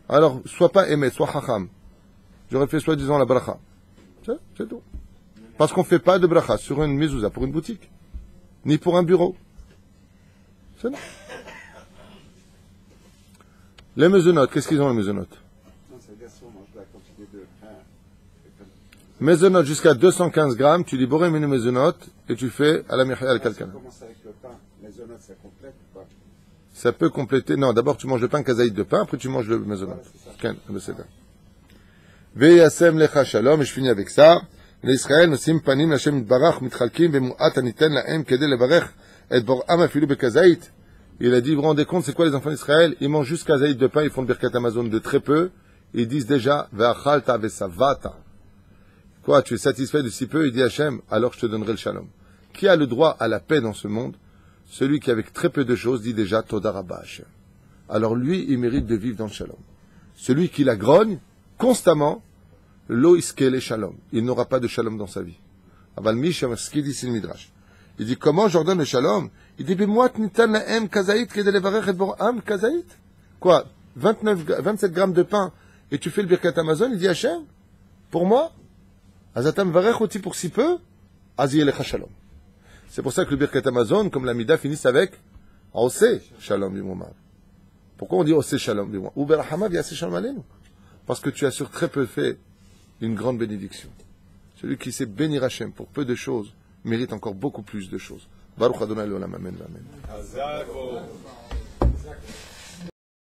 Alors, sois pas aimé, sois chacham. J'aurais fait soi-disant la bracha. C'est tout. Parce qu'on fait pas de bracha sur une mezouza, pour une boutique. Ni pour un bureau. C'est bon. Les mezounotes, qu'est-ce qu'ils ont les mezounotes? Mezounotes jusqu'à 215 grammes, tu dis boré minu mezounotes et tu fais à la mirchaya al-kalkana. Ça peut compléter. Non, d'abord tu manges le pain kazaïd de pain, après tu manges le mezounote. Ve'yasem lecha shalom, et je finis avec ça. L'Israël nosim panim l'Hashem itbarach mitchalkim bemu'at aniten la'em kedei levarech et bor'am afilu bekazait. Il a dit, vous vous rendez compte, c'est quoi les enfants d'Israël? Ils mangent juste kazaït de pain, ils font le birkat Amazon de très peu, et ils disent déjà, ve'achalta ve'savata. Quoi, tu es satisfait de si peu? Il dit Hachem, alors je te donnerai le shalom. Qui a le droit à la paix dans ce monde? Celui qui, avec très peu de choses, dit déjà Toda Rabba Hachem. Alors lui, il mérite de vivre dans le shalom. Celui qui la grogne constamment, lo iskele shalom. Il n'aura pas de shalom dans sa vie. Aval Misha, ce qu'il dit, c'est le Midrash. Il dit, comment j'ordonne le shalom? Il dit, b'moat nitan la'em kazaït kedei levarech et bor'am kazaït. Quoi? 27 grammes de pain, et tu fais le birkat Amazon? Il dit Hachem, pour moi? Azatam varech oti pour si peu? Aziyelecha shalom. C'est pour ça que le birkat Amazon, comme la Mida, finissent avec Ose shalom b'moumav. Pourquoi on dit Ose shalom b'moumav? Ou berachamav yaseh shalom aleinu. Parce que tu as sur très peu fait une grande bénédiction. Celui qui sait bénir Hachem pour peu de choses mérite encore beaucoup plus de choses. Baruch Adonai l'olam, amen, amen.